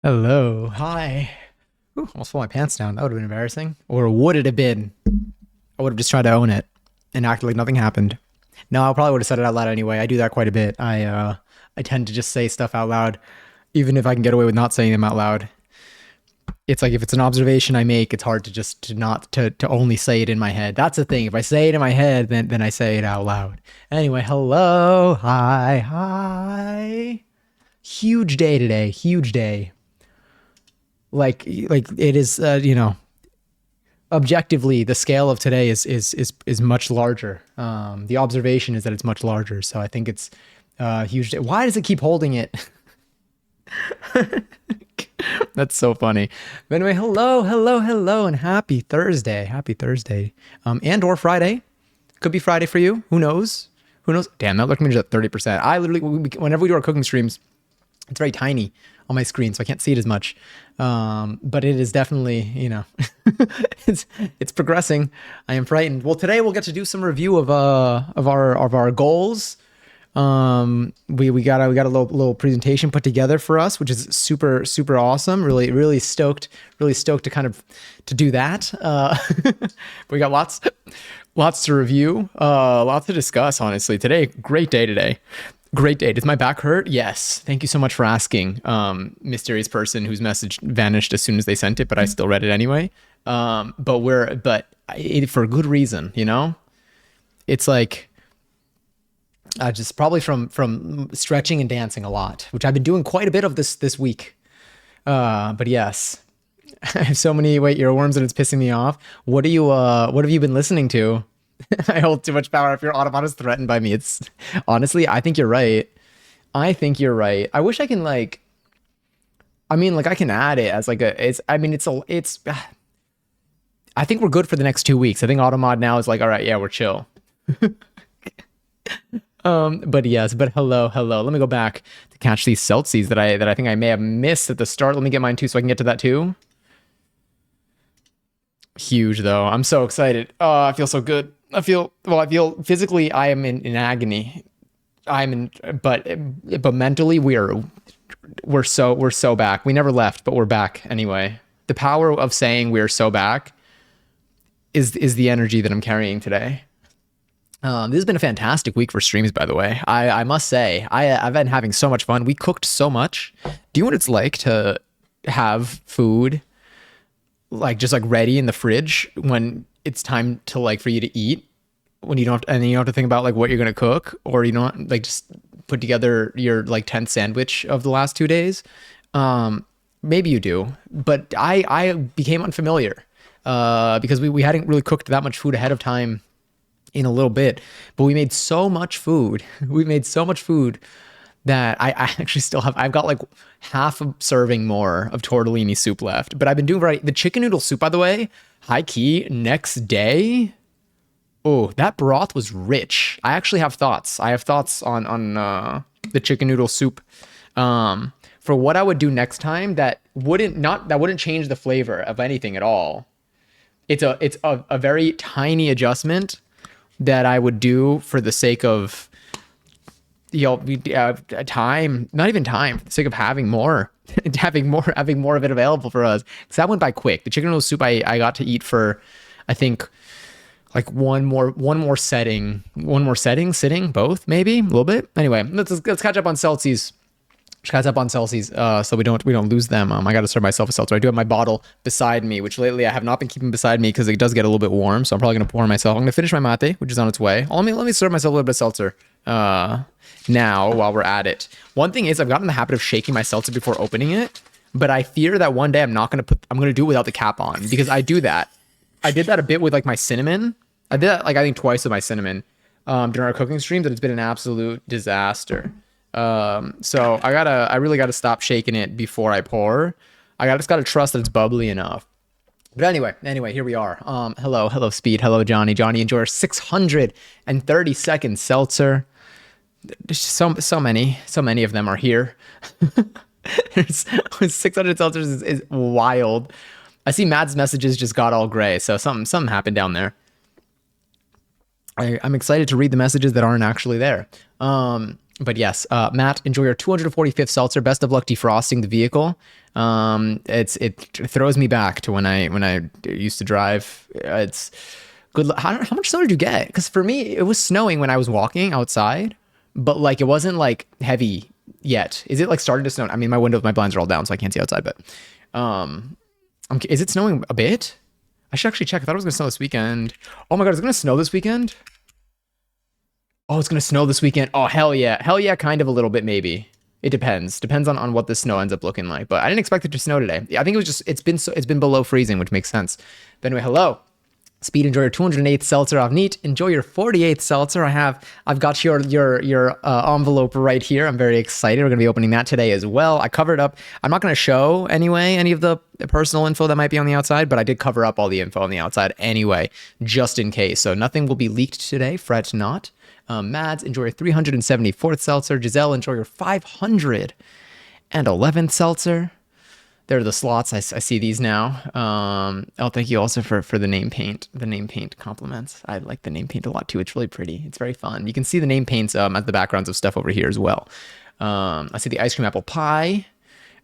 Hello. Hi. Ooh, almost pulled my pants down. That would have been embarrassing. Or would it have been? I would have just tried to own it and act like nothing happened. No, I probably would have said it out loud anyway. I do that quite a bit. I tend to just say stuff out loud, even if I can get away with not saying them out loud. It's like if it's an observation I make, it's hard to just to not to only say it in my head. That's the thing. If I say it in my head, then I say it out loud. Anyway, hello. Hi. Huge day today. Huge day. Like it is objectively the scale of today is much larger. The observation is that it's much larger, so I think it's huge. Why does it keep holding it? That's so funny. But anyway, hello, and happy Thursday. Happy Thursday. And or Friday. Could be Friday for you. Who knows? Who knows? Damn, that looked me at 30%. I literally, whenever we do our cooking streams, it's very tiny on my screen, so I can't see it as much. But it is definitely, it's progressing. I am frightened. Well, today we'll get to do some review of our goals. We got a little presentation put together for us, which is super awesome. Really stoked to kind of to do that. We got lots to review, lots to discuss. Honestly, today, great day today. Great day. Does my back hurt? Yes. Thank you so much for asking. Mysterious person whose message vanished as soon as they sent it, but I still read it anyway. But for good reason, It's like just probably from stretching and dancing a lot, which I've been doing quite a bit of this week. But yes, I have so many earworms and it's pissing me off. What have you been listening to? I hold too much power. If your Autobot is threatened by me, it's honestly, I think you're right. I wish I can I can add it as I think we're good for the next 2 weeks. I think Automod now is like, all right, yeah, we're chill. But yes, but hello. Let me go back to catch these Celsius that I think I may have missed at the start. Let me get mine too, so I can get to that too. Huge though. I'm so excited. Oh, I feel so good. I feel physically I am in agony. But mentally we're so back. We never left, but we're back anyway. The power of saying we're so back is the energy that I'm carrying today. This has been a fantastic week for streams, by the way. I must say, I've been having so much fun. We cooked so much. Do you know what it's like to have food just ready in the fridge when it's time to for you to eat, when you don't have to think about what you're gonna cook, or you don't just put together your 10th sandwich of the last 2 days. Maybe you do, but I became unfamiliar because we hadn't really cooked that much food ahead of time in a little bit, but we made so much food. That I actually still have. I've got half a serving more of tortellini soup left, but I've been doing right. The chicken noodle soup, by the way, high key, next day. Oh, that broth was rich. I actually have thoughts. I have thoughts on the chicken noodle soup. For what I would do next time that wouldn't change the flavor of anything at all. It's a very tiny adjustment that I would do for the sake of time, not even time, for the sake of having more of it available for us. Because that went by quick. The chicken noodle soup I got to eat for, I think, one more sitting, both maybe a little bit. Anyway, let's catch up on Celsius. So we don't lose them. I got to serve myself a seltzer. I do have my bottle beside me, which lately I have not been keeping beside me because it does get a little bit warm. So I'm probably gonna pour myself. I'm gonna finish my mate, which is on its way. Let me serve myself a little bit of seltzer. Now while we're at it, one thing is I've gotten in the habit of shaking my seltzer before opening it, but I fear that one day I'm gonna do it without the cap on, because I do that. I did that a bit with my cinnamon. I did that I think twice with my cinnamon during our cooking streams, and it's been an absolute disaster. So I really gotta stop shaking it before I pour. Just gotta trust that it's bubbly enough. But anyway, here we are. Hello, Speed. Hello, Johnny. Johnny, enjoy our 630-second seltzer. There's so many of them are here. There's 600 seltzers is wild. I see Matt's messages just got all gray, so something happened down there. I'm excited to read the messages that aren't actually there. But yes, Matt, enjoy your 245th seltzer. Best of luck defrosting the vehicle. It throws me back to when I used to drive. It's good. How much snow did you get? Because for me, it was snowing when I was walking outside, but like it wasn't like heavy yet. Is it like starting to snow? I mean, my blinds are all down, so I can't see outside. But is it snowing a bit? I should actually check. I thought it was gonna snow this weekend. Oh my god, is it gonna snow this weekend? Oh, it's gonna snow this weekend. Oh, hell yeah. Hell yeah, kind of a little bit, maybe. It depends. Depends on what the snow ends up looking like. But I didn't expect it to snow today. I think it was just it's been below freezing, which makes sense. But anyway, hello. Speed, enjoy your 208th seltzer off neat. Enjoy your 48th seltzer. I've got your envelope right here. I'm very excited. We're gonna be opening that today as well. I covered up. I'm not gonna show anyway any of the personal info that might be on the outside, but I did cover up all the info on the outside anyway, just in case. So nothing will be leaked today. Fret not. Mads, enjoy your 374th seltzer. Giselle, enjoy your 511th seltzer. There are the slots. I see these now. Thank you also for the name paint. The name paint compliments. I like the name paint a lot too. It's really pretty. It's very fun. You can see the name paints as the backgrounds of stuff over here as well. I see the ice cream apple pie.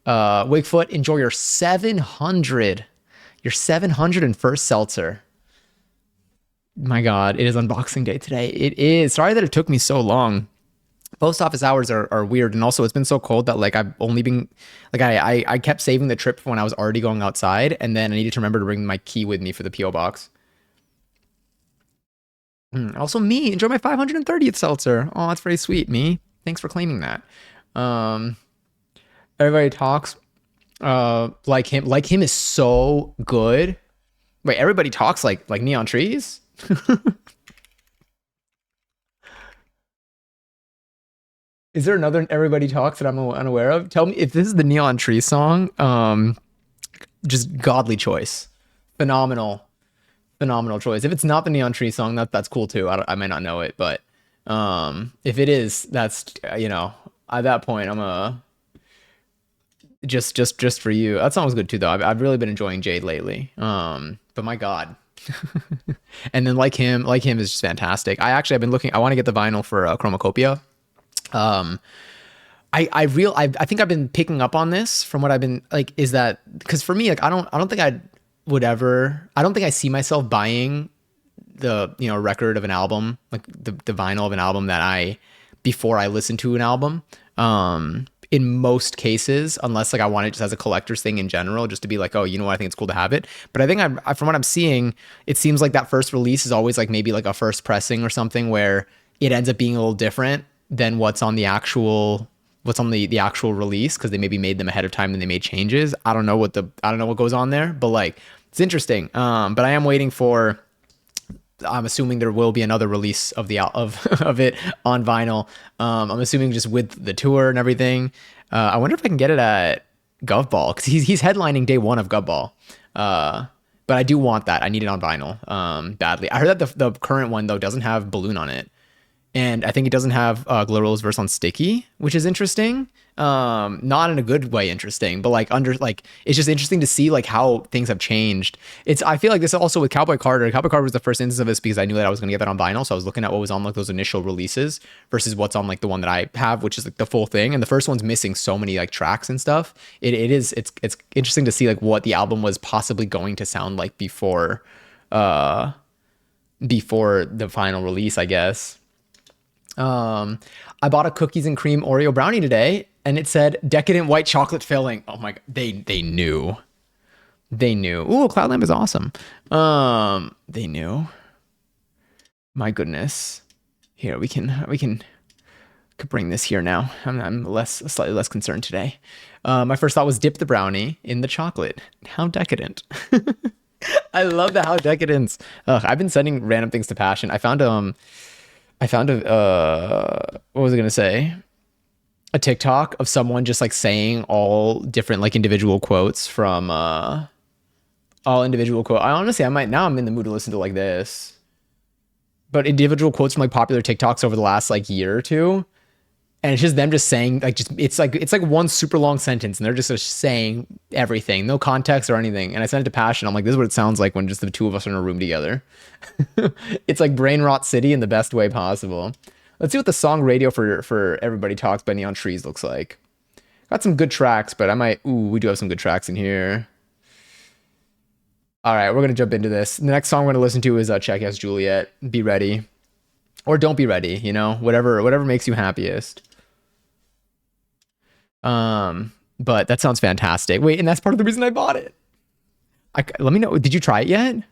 Wakefoot, enjoy your 701st seltzer. My God, it is unboxing day today. It is. Sorry that it took me so long. Post office hours are weird, and also it's been so cold that like I've only been like I kept saving the trip for when I was already going outside, and then I needed to remember to bring my key with me for the PO box. Also, me enjoy my 530th seltzer. Oh, that's very sweet, me. Thanks for claiming that. Um, Everybody talks like him. Like him is so good. Wait, everybody talks like Neon Trees. Is there another Everybody Talks that I'm unaware of? Tell me if this is the Neon Tree song. Just godly choice, phenomenal, phenomenal choice. If it's not the Neon Tree song, that's cool too. I might not know it, but if it is, that's at that point I'm just for you. That song was good too though. I've really been enjoying Jade lately. But my God. And then like him is just fantastic. I've been looking. I want to get the vinyl for Chromacopia. I think I've been picking up on this from what I've been like, is that because for me, like, I don't think I don't think I see myself buying the, record of an album, like the vinyl of an album before I listen to an album. In most cases, unless like I want it just as a collector's thing in general, just to be like, oh, you know what, I think it's cool to have it. But I think from what I'm seeing, it seems like that first release is always like maybe like a first pressing or something where it ends up being a little different than what's on the actual release, because they maybe made them ahead of time and they made changes. I don't know what goes on there, but like it's interesting. But I am waiting for. I'm assuming there will be another release of of it on vinyl. I'm assuming just with the tour and everything. I wonder if I can get it at Govball, because he's headlining day one of Govball. But I do want that. I need it on vinyl badly. I heard that the current one though doesn't have Balloon on it. And I think it doesn't have Glorio's verse on Sticky, which is interesting. Not in a good way interesting, but it's just interesting to see like how things have changed. I feel like this also with Cowboy Carter. Cowboy Carter was the first instance of this because I knew that I was going to get that on vinyl. So I was looking at what was on like those initial releases versus what's on like the one that I have, which is like the full thing. And the first one's missing so many like tracks and stuff. It's interesting to see like what the album was possibly going to sound like before the final release, I guess. I bought a cookies and cream Oreo brownie today, and it said decadent white chocolate filling. Oh my God, they knew. Ooh, Cloudlamp is awesome. They knew. My goodness. Here we can bring this here now. I'm slightly less concerned today. My first thought was dip the brownie in the chocolate. How decadent. I love the how decadence. I've been sending random things to Passion. I found what was I gonna say? A TikTok of someone just like saying all different like individual quotes from I honestly I'm in the mood to listen to like this. But individual quotes from like popular TikToks over the last like year or two. And it's just them just saying like it's like one super long sentence and they're just saying everything, no context or anything. And I sent it to Passion. I'm like, this is what it sounds like when just the two of us are in a room together. It's like brain rot city in the best way possible. Let's see what the song radio for Everybody Talks by Neon Trees looks like. Got some good tracks, but I might. Ooh, we do have some good tracks in here. All right, we're gonna jump into this. The next song we're gonna listen to is Check Yes Juliet. Be ready, or don't be ready. You know, whatever makes you happiest. But that sounds fantastic. Wait, and that's part of the reason I bought it. Let me know. Did you try it yet?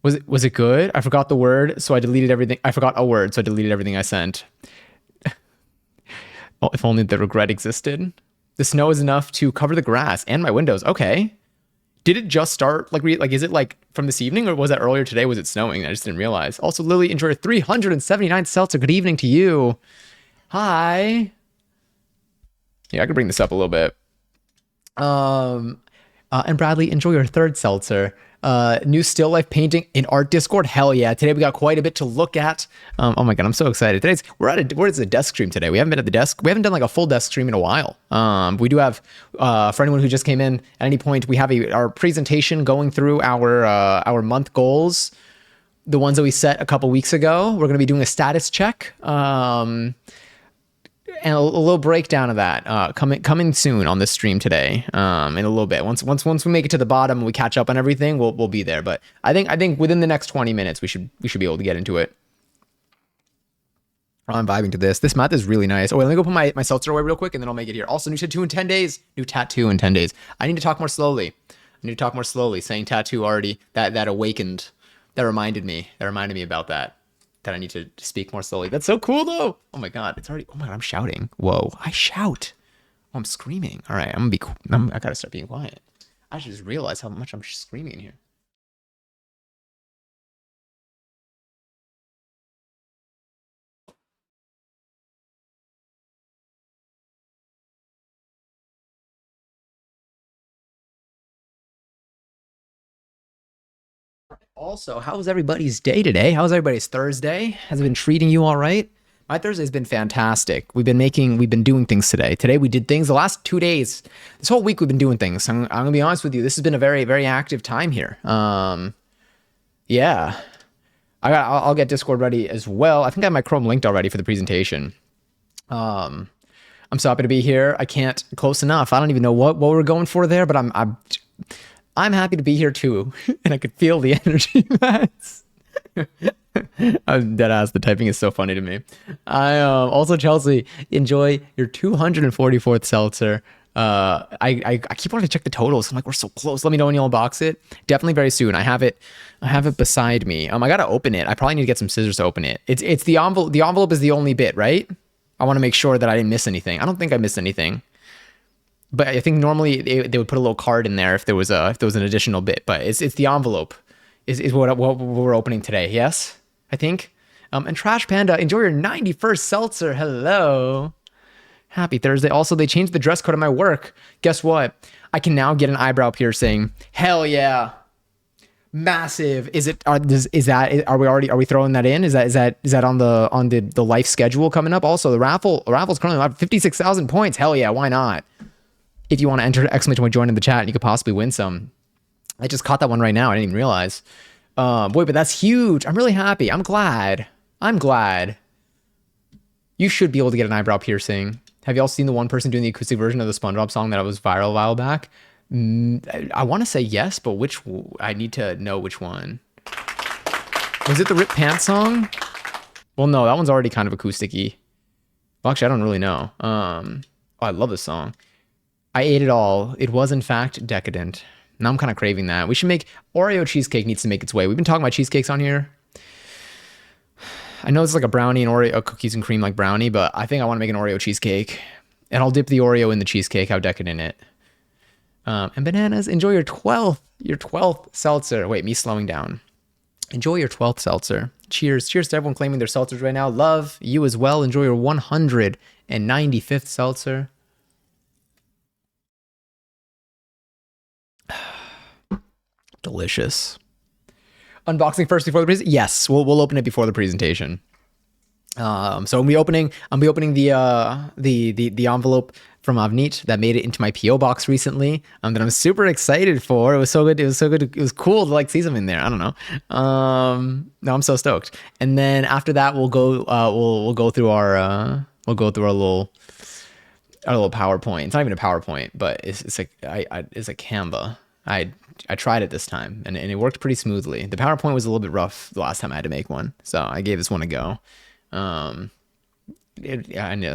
Was it good? I forgot the word, so I deleted everything. I forgot a word, so I deleted everything I sent. Well, if only the regret existed. The snow is enough to cover the grass and my windows. Okay. Did it just start? Like, is it like from this evening, or was that earlier today? Was it snowing? I just didn't realize. Also, Lily, enjoy your 379 seltzer. Good evening to you. Hi. Yeah, I could bring this up a little bit. And Bradley, enjoy your third seltzer. New still life painting in art Discord. Hell yeah. Today we got quite a bit to look at. Oh my God, I'm so excited. Where's the desk stream today? We haven't been at the desk. We haven't done like a full desk stream in a while. We do have, for anyone who just came in at any point, we have our presentation going through our month goals. The ones that we set a couple weeks ago. We're going to be doing a status check. And a little breakdown of that coming soon on this stream today. In a little bit. Once we make it to the bottom and we catch up on everything, we'll be there. But I think within the next 20 minutes we should be able to get into it. I'm vibing to this. This math is really nice. Oh wait, let me go put my seltzer away real quick and then I'll make it here. Also, new tattoo in 10 days. New tattoo in 10 days. I need to talk more slowly. Saying tattoo already that awakened. That reminded me about that I need to speak more slowly. That's so cool though. Oh my God, oh my God, I'm shouting. Whoa, I shout. Oh, I'm screaming. All right, I gotta start being quiet. I should just realize how much I'm screaming in here. Also, how was everybody's day today? How's everybody's Thursday? Has it been treating you all right? My Thursday's been fantastic. We've been doing things today. Today we did things. The last 2 days, this whole week we've been doing things. I'm gonna be honest with you. This has been a very, very active time here. Yeah. I'll get Discord ready as well. I think I have my Chrome linked already for the presentation. I'm so happy to be here. I can't close enough. I don't even know what we're going for there, but I'm happy to be here too, and I could feel the energy. I'm dead ass. The typing is so funny to me. I also, Chelsea, enjoy your 244th seltzer. I keep wanting to check the totals. I'm like, we're so close. Let me know when you'll unbox it. Definitely very soon. I have it beside me. I gotta open it. I probably need to get some scissors to open it. It's the envelope. The envelope is the only bit, right? I want to make sure that I didn't miss anything. I don't think I missed anything. But I think normally they would put a little card in there if there was an additional bit. But it's the envelope is what we're opening today. Yes, I think. And Trash Panda, enjoy your 91st seltzer. Hello, happy Thursday. Also, they changed the dress code at my work. Guess what? I can now get an eyebrow piercing. Hell yeah, massive. Are we throwing that in? Is that on the life schedule coming up? Also, the raffle's currently at 56,000 points. Hell yeah, why not? If you want to enter exclamation point join in the chat, you could possibly win some. I just caught that one right now. I didn't even realize. Boy, but that's huge. I'm really happy. I'm glad. You should be able to get an eyebrow piercing. Have y'all seen the one person doing the acoustic version of the SpongeBob song that was viral a while back? I want to say yes, but I need to know which one. Was it the Rip Pants song? Well, no, that one's already kind of acoustic-y. Well, actually, I don't really know. I love this song. I ate it all. It was, in fact, decadent. Now I'm kind of craving that. We should make Oreo cheesecake needs to make its way. We've been talking about cheesecakes on here. I know it's like a brownie and Oreo, cookies and cream like brownie, but I think I want to make an Oreo cheesecake. And I'll dip the Oreo in the cheesecake. How decadent it. And bananas, enjoy your 12th seltzer. Wait, me slowing down. Enjoy your 12th seltzer. Cheers. Cheers to everyone claiming their seltzers right now. Love you as well. Enjoy your 195th seltzer. Delicious. Unboxing first before the presentation? Yes, we'll open it before the presentation. So I'll be opening the envelope from Avneet that made it into my PO box recently. That I'm super excited for. It was so good. It was so good. It was cool to like see something there. I don't know. No, I'm so stoked. And then after that, we'll go. We'll go through our little PowerPoint. It's not even a PowerPoint, but it's like it's a Canva. I tried it this time and it worked pretty smoothly. The PowerPoint was a little bit rough the last time I had to make one, so I gave this one a go. And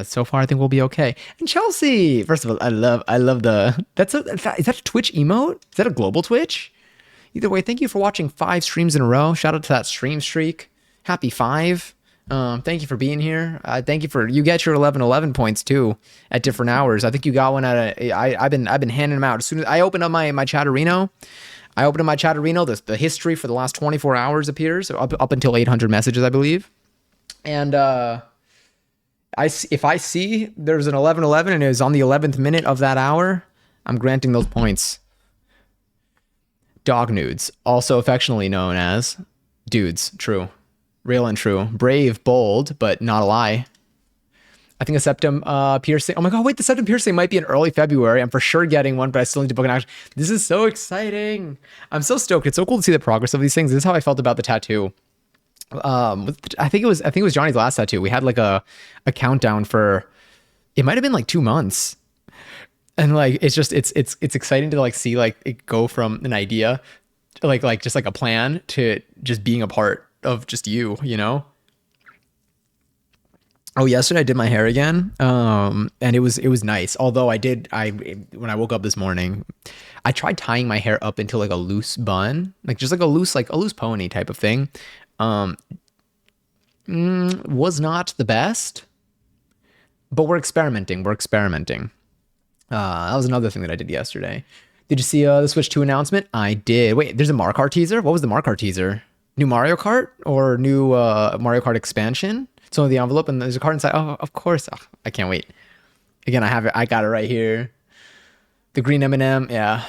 so far I think we'll be okay. And Chelsea, first of all, I love the is that a Twitch emote? Is that a global Twitch? Either way, thank you for watching 5 streams in a row. Shout out to that stream streak. Happy 5. Thank you for being here. Thank you for you get your 11 points too at different hours. I think you got one I've been handing them out as soon as I opened up my Chatterino. The history for the last 24 hours appears up until 800 messages, I believe. And if I see there's an 11 and it was on the 11th minute of that hour, I'm granting those points. Dog nudes, also affectionately known as dudes. True. Real and true. Brave, bold, but not a lie. I think a septum piercing. Oh my God, wait, the septum piercing might be in early February. I'm for sure getting one, but I still need to book an action. This is so exciting. I'm so stoked. It's so cool to see the progress of these things. This is how I felt about the tattoo. I think it was Johnny's last tattoo. We had like a countdown for, it might have been like 2 months. And like, it's exciting to like see like it go from an idea, like just like a plan to just being a part of just you know? Oh, yesterday I did my hair again. And it was nice. Although when I woke up this morning, I tried tying my hair up into like a loose bun, like just like a loose pony type of thing. Was not the best, but we're experimenting. That was another thing that I did yesterday. Did you see the Switch 2 announcement? I did. Wait, there's a Mario Kart teaser? What was the Mario Kart teaser? New Mario Kart or new Mario Kart expansion? So in the envelope and there's a card inside. Oh, of course. Oh, I can't wait. Again, I have it. I got it right here. The green M&M. Yeah,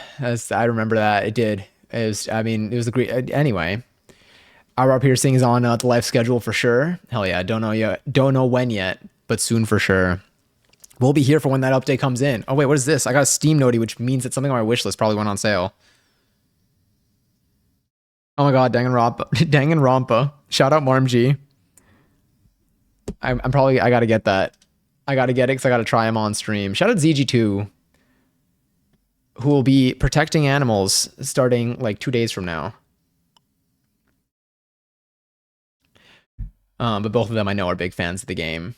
I remember that. It did. It was the green. Anyway, our piercing is on the live schedule for sure. Hell yeah. Don't know yet. Don't know when yet, but soon for sure. We'll be here for when that update comes in. Oh wait, what is this? I got a Steam noti, which means that something on my wish list probably went on sale. Oh my God, Danganronpa. Shout out Marmg. I gotta get that. I gotta get it because I gotta try him on stream. Shout out ZG2, who will be protecting animals starting like 2 days from now. But both of them I know are big fans of the game.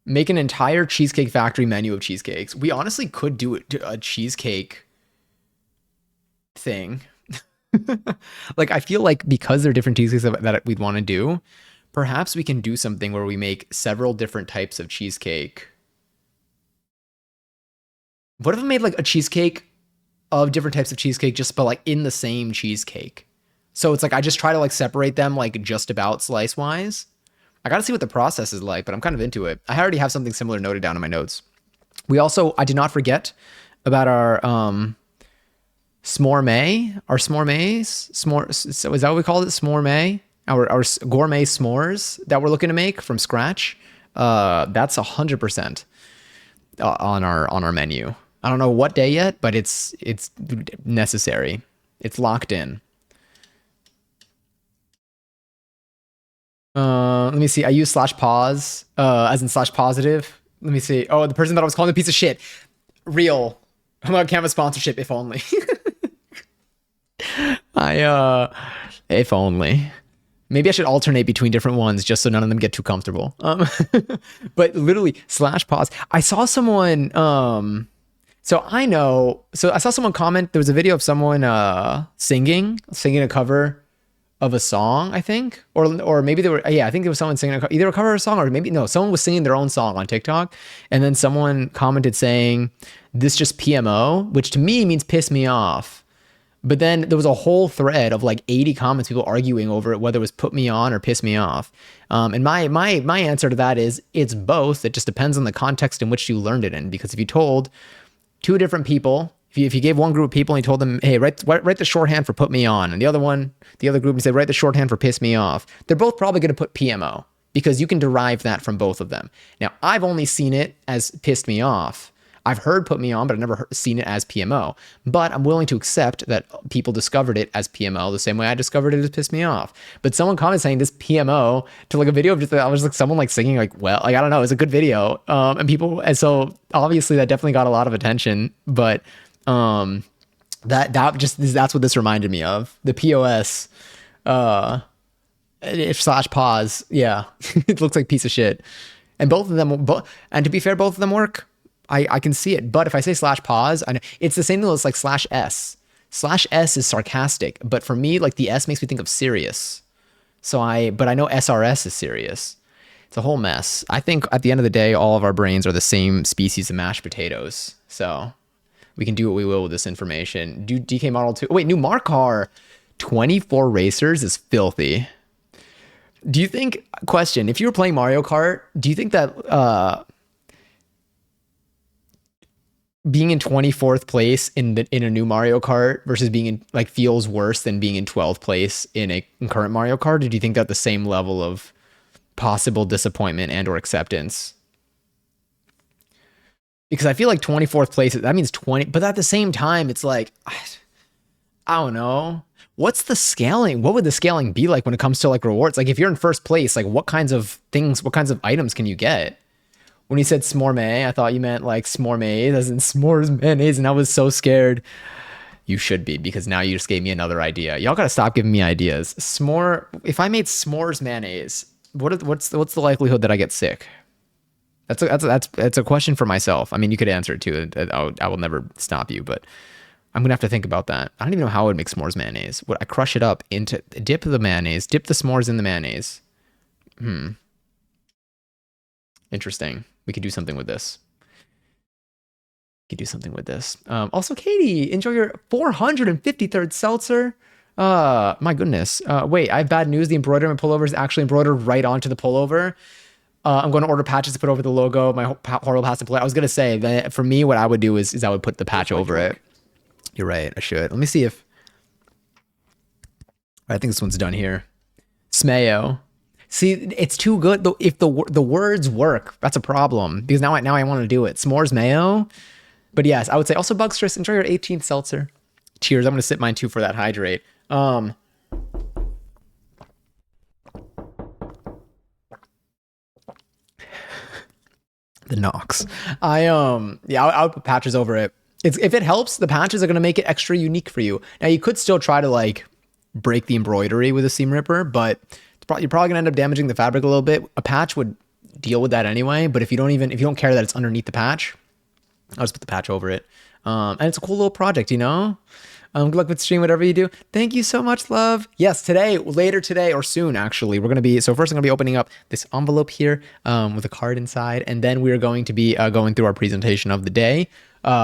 Make an entire Cheesecake Factory menu of cheesecakes. We honestly could do a cheesecake thing. Like, I feel like because there are different cheesecakes that we'd want to do, perhaps we can do something where we make several different types of cheesecake. What if I made like a cheesecake of different types of cheesecake, but like in the same cheesecake? So it's like I just try to like separate them like just about slice wise. I gotta see what the process is like, but I'm kind of into it. I already have something similar noted down in my notes. I did not forget about our s'more may, so is that what we call it? S'more may, our gourmet s'mores that we're looking to make from scratch. That's 100% on our menu. I don't know what day yet, but it's necessary. It's locked in. Let me see. I use /pause, as in /positive. Let me see. Oh, the person that I was calling a piece of shit. Real. I'm on Canva sponsorship, if only. If only. Maybe I should alternate between different ones just so none of them get too comfortable. But literally /pause. I saw someone, so I saw someone comment, there was a video of someone singing a cover of a song, I think, or maybe I think there was someone singing either a cover of a song or maybe no, someone was singing their own song on TikTok, and then someone commented saying, "This just PMO," which to me means piss me off. But then there was a whole thread of like 80 comments, people arguing over it, whether it was put me on or piss me off. And my answer to that is it's both. It just depends on the context in which you learned it in. Because if you told 2 different people, if you gave one group of people and you told them, hey, write the shorthand for put me on, and the other group, you said, write the shorthand for piss me off, they're both probably going to put PMO because you can derive that from both of them. Now, I've only seen it as pissed me off. I've heard put me on, but I've never seen it as PMO. But I'm willing to accept that people discovered it as PMO the same way I discovered it as pissed me off. But someone commented saying this PMO to like a video of just, I was like someone like singing like, well, like, I don't know, it's a good video. And so obviously that definitely got a lot of attention, but that's what this reminded me of. The POS, if slash pause. Yeah. It looks like a piece of shit. And both of them, and to be fair, both of them work. I can see it. But if I say slash pause, I know it's the same thing as like slash S. Slash S is sarcastic, but for me, like the S makes me think of serious. But I know SRS is serious. It's a whole mess. I think at the end of the day, all of our brains are the same species of mashed potatoes. So we can do what we will with this information. Do DK Model 2. Wait, new Markar. 24 racers is filthy. Do you think, question, if you were playing Mario Kart, do you think that being in 24th place in a new Mario Kart versus being in like feels worse than being in 12th place in current Mario Kart? Or do you think that the same level of possible disappointment and or acceptance? Because I feel like 24th place, that means 20, but at the same time, it's like, I don't know. What's the scaling? What would the scaling be like when it comes to like rewards? Like if you're in first place, like what kinds of items can you get? When you said s'more, I thought you meant like s'more as in s'mores mayonnaise, and I was so scared. You should be, because now you just gave me another idea. Y'all gotta stop giving me ideas. S'more. If I made s'mores mayonnaise, what's the likelihood that I get sick? That's a question for myself. I mean, you could answer it too. I will never stop you, but I'm gonna have to think about that. I don't even know how I would make s'mores mayonnaise. Would I crush it up into dip the s'mores in the mayonnaise? Interesting. We could do something with this. Also, Katie, enjoy your 453rd seltzer. My goodness. Wait, I have bad news. The embroidery on my pullover is actually embroidered right onto the pullover. I'm going to order patches to put over the logo. My horrible has to play. I was going to say that for me, what I would do is I would put the patch over it. You're right. I should. Let me see if I think this one's done here. Smayo. See, it's too good. If the words work, that's a problem, because now I want to do it. S'mores mayo. But yes, I would say also Bugstress, enjoy your 18th seltzer. Cheers. I'm going to sip mine too for that hydrate. The Nox. I'll put patches over it. If it helps, the patches are going to make it extra unique for you. Now you could still try to like break the embroidery with a seam ripper, but you're probably gonna end up damaging the fabric a little bit. A patch would deal with that anyway, but if you don't care that it's underneath the patch, I'll just put the patch over it. And it's a cool little project, you know? Good luck with stream, whatever you do. Thank you so much, love. Yes, later today or soon, actually, first I'm gonna be opening up this envelope here with a card inside, and then we're going to be going through our presentation of the day,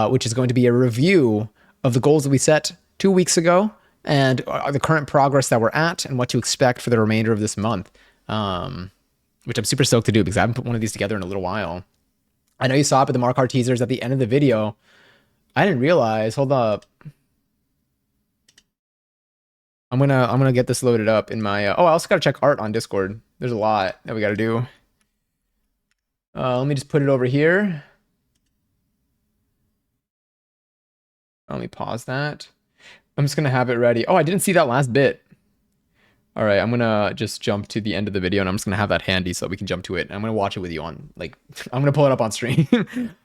which is going to be a review of the goals that we set 2 weeks ago, and the current progress that we're at, and what to expect for the remainder of this month, which I'm super stoked to do, because I haven't put one of these together in a little while. I know you saw it, but the Markar teasers at the end of the video, I didn't realize. Hold up. I'm gonna get this loaded up in my. I also gotta check art on Discord. There's a lot that we gotta do. Let me just put it over here. Let me pause that. I'm just gonna have it ready. Oh, I didn't see that last bit. All right, I'm gonna just jump to the end of the video, and I'm just gonna have that handy so that we can jump to it. I'm gonna watch it with you on, like, I'm gonna pull it up on stream.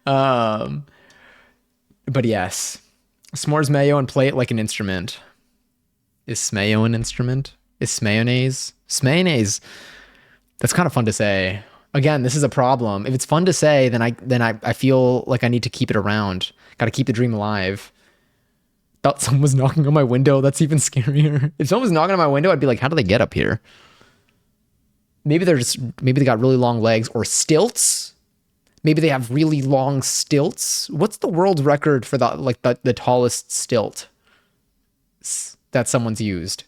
But yes, s'mores mayo and play it like an instrument. Is smayo an instrument? Is smayonnaise? Smayonnaise. That's kind of fun to say. Again, this is a problem. If it's fun to say, then I feel like I need to keep it around. Got to keep the dream alive. Thought someone was knocking on my window. That's even scarier. If someone was knocking on my window, I'd be like, how do they get up here? Maybe they got really long legs or stilts. Maybe they have really long stilts. What's the world record for the tallest stilt that someone's used?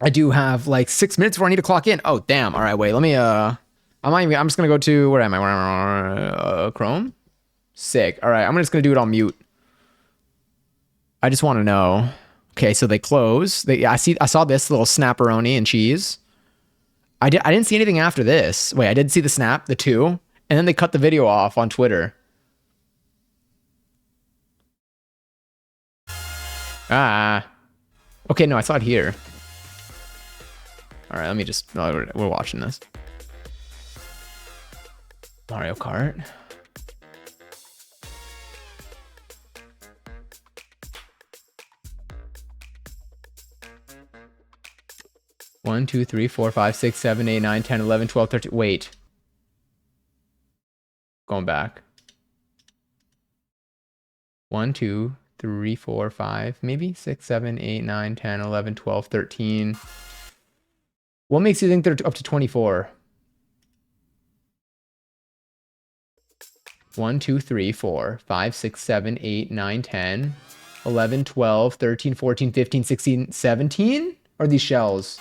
I do have like 6 minutes before I need to clock in. Oh, damn. All right, wait. Let me, I'm just going to go to, where am I? Chrome? Sick. All right, I'm just going to do it on mute. I just want to know. Okay, so they close. I saw this little snapperoni and cheese. I didn't see anything after this. Wait, I did see the snap, the two, and then they cut the video off on Twitter. Ah. Okay, no, I saw it here. All right, let me just. Oh, we're watching this. Mario Kart. One, two, three, four, five, six, seven, 8, 9, 10, 11, 12, 13. Wait. Going back. 1, 2, 3, 4, 5, maybe 6, 7, 8, 9, 10, 11, 12, 13. What makes you think they're up to 24? 1, 2, 3, 4, 5, 6, 7, 8, 9, 10, 11, 12, 13, 14, 15, 16, 17? Are these shells?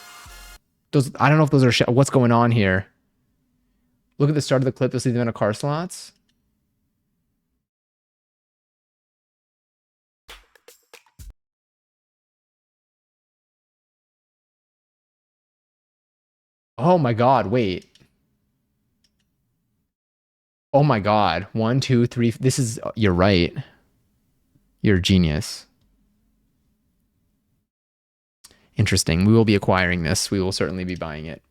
Those, I don't know if those are shells. What's going on here? Look at the start of the clip. You'll see the amount of car slots. Oh my God, wait. Oh my God. 1, 2, 3. This is, you're right. You're a genius. Interesting. We will be acquiring this. We will certainly be buying it.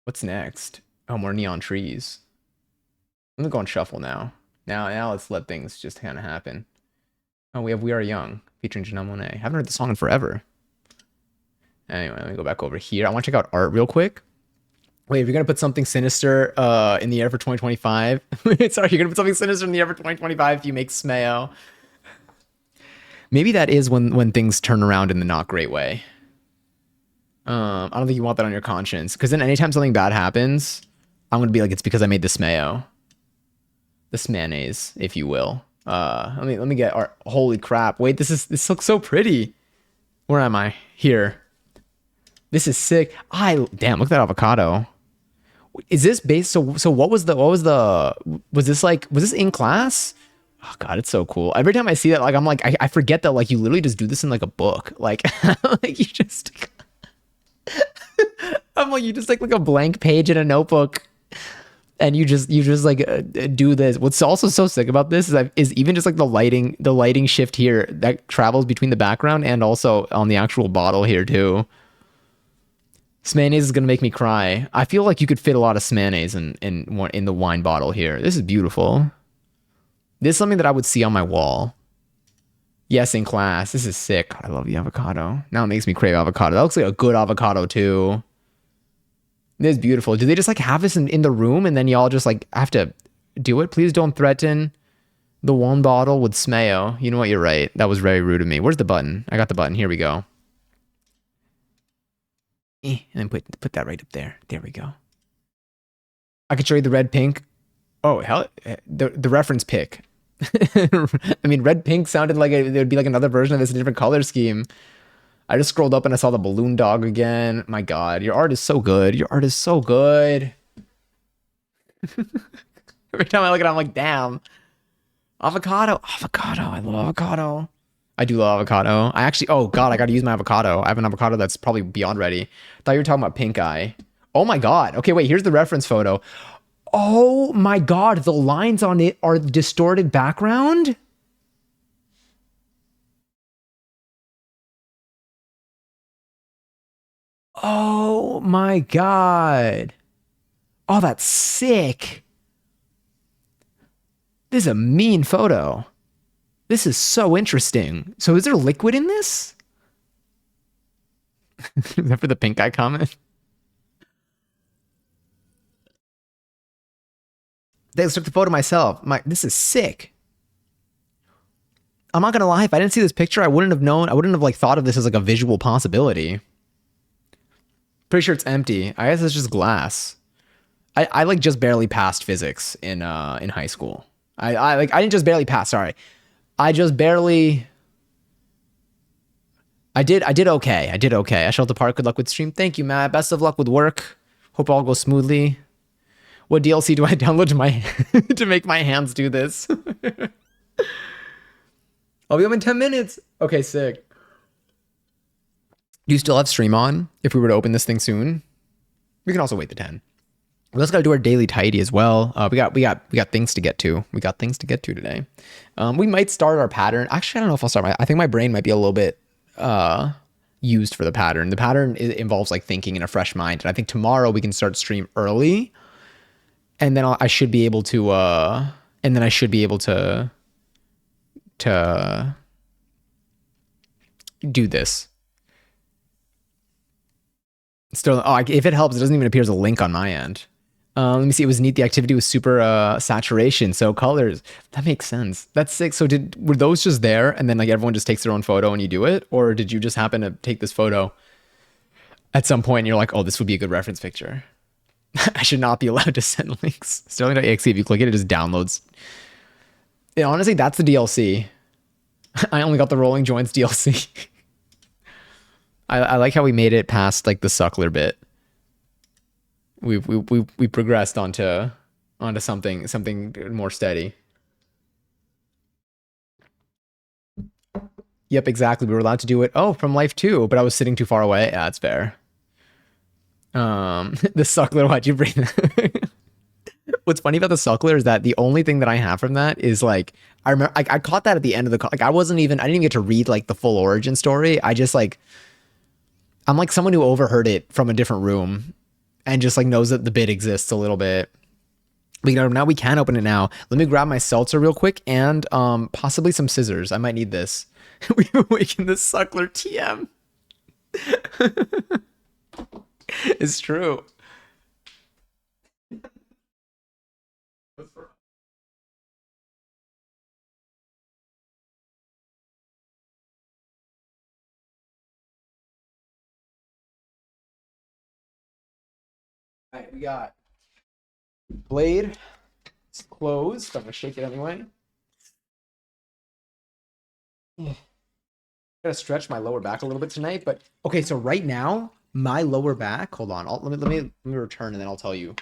What's next? Oh, more neon trees. I'm gonna go on shuffle now. Now let's let things just kind of happen. Oh, we have We Are Young featuring Janelle Monáe. Haven't heard the song in forever. Anyway, let me go back over here. I want to check out art real quick. Wait, if you're gonna put something sinister in the air for 2025, sorry, you're gonna put something sinister in the air for 2025 if you make Smeo. Maybe that is when things turn around in the not great way. I don't think you want that on your conscience, because then anytime something bad happens, I'm gonna be like, it's because I made the Smeo, this mayonnaise, if you will. Let me get art. Holy crap! Wait, this looks so pretty. Where am I? Here. This is sick. Damn, look at that avocado. Is this based? So was this in class? Oh God, it's so cool. Every time I see that, like, I'm like, I forget that, like, you literally just do this in like a book. Like, like you just, I'm like, you just take like a blank page in a notebook and you just like do this. What's also so sick about this is even just like the lighting shift here that travels between the background and also on the actual bottle here too. Smayonnaise is gonna make me cry. I feel like you could fit a lot of Smayonnaise in the wine bottle here. This is beautiful. This is something that I would see on my wall. Yes, in class. This is sick. God, I love the avocado. Now it makes me crave avocado. That looks like a good avocado too. This is beautiful. Do they just like have this in the room and then y'all just like have to do it? Please don't threaten the one bottle with Smeo. You know what? You're right. That was very rude of me. Where's the button? I got the button. Here we go. And then put that right up there. There we go. I could show you the red pink. Oh hell, the reference pic. I mean, red pink sounded like there'd be like another version of this, a different color scheme. I just scrolled up and I saw the balloon dog again. My God, your art is so good. Your art is so good. Every time I look at it, I'm like, damn. Avocado. I love avocado. I do love avocado. I actually, oh God, I got to use my avocado. I have an avocado that's probably beyond ready. I thought you were talking about pink eye. Oh my God. Okay, wait, here's the reference photo. Oh my God, the lines on it are distorted background. Oh my God. Oh, that's sick. This is a mean photo. This is so interesting. So is there liquid in this? Is that for the pink eye comment? They took the photo myself. This is sick. I'm not gonna lie, if I didn't see this picture, I wouldn't have known. I wouldn't have like thought of this as like a visual possibility. Pretty sure it's empty. I guess it's just glass. I like just barely passed physics in high school. I didn't just barely pass. Sorry, I just barely. I did okay. I did okay. I showed the park. Good luck with stream. Thank you, Matt. Best of luck with work. Hope all goes smoothly. What DLC do I download to make my hands do this? I'll be home in 10 minutes. Okay, sick. Do you still have stream on if we were to open this thing soon? We can also wait the 10. We also got to do our daily tidy as well. We got things to get to. We got things to get to today. We might start our pattern. Actually, I don't know if I'll start I think my brain might be a little bit used for the pattern. The pattern involves like thinking in a fresh mind. And I think tomorrow we can start stream early, and then I should be able to to do this. Still, if it helps, it doesn't even appear as a link on my end. Let me see. It was neat. The activity was super saturation, so colors. That makes sense. That's sick. So were those just there, and then like everyone just takes their own photo and you do it, or did you just happen to take this photo at some point and you're like, oh, this would be a good reference picture? I should not be allowed to send links. Sterling.exe. If you click it, it just downloads. Yeah, honestly, that's the DLC. I only got the Rolling Joints DLC. I like how we made it past like the suckler bit. We progressed onto something more steady. Yep, exactly. We were allowed to do it. Oh, from Life 2, but I was sitting too far away. Yeah, that's fair. The suckler. Why'd you bring that? What's funny about the suckler is that the only thing that I have from that is like I remember I caught that at the end of the like I didn't even get to read like the full origin story. I just like I'm like someone who overheard it from a different room and just like knows that the bit exists a little bit. But now we can open it now. Let me grab my seltzer real quick and possibly some scissors. I might need this. We were making the suckler TM. It's true. All right, we got blade. It's closed. I'm gonna shake it anyway. Gotta stretch my lower back a little bit tonight, but okay. So right now, my lower back. Hold on. Let me return, and then I'll tell you.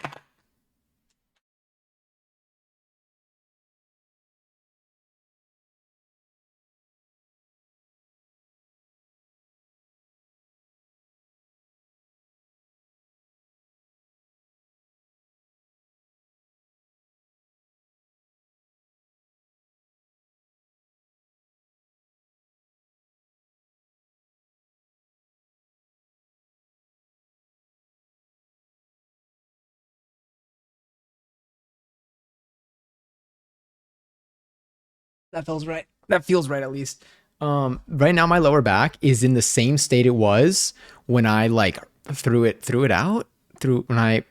That feels right. That feels right at least. Right now my lower back is in the same state it was when I like threw it out through when I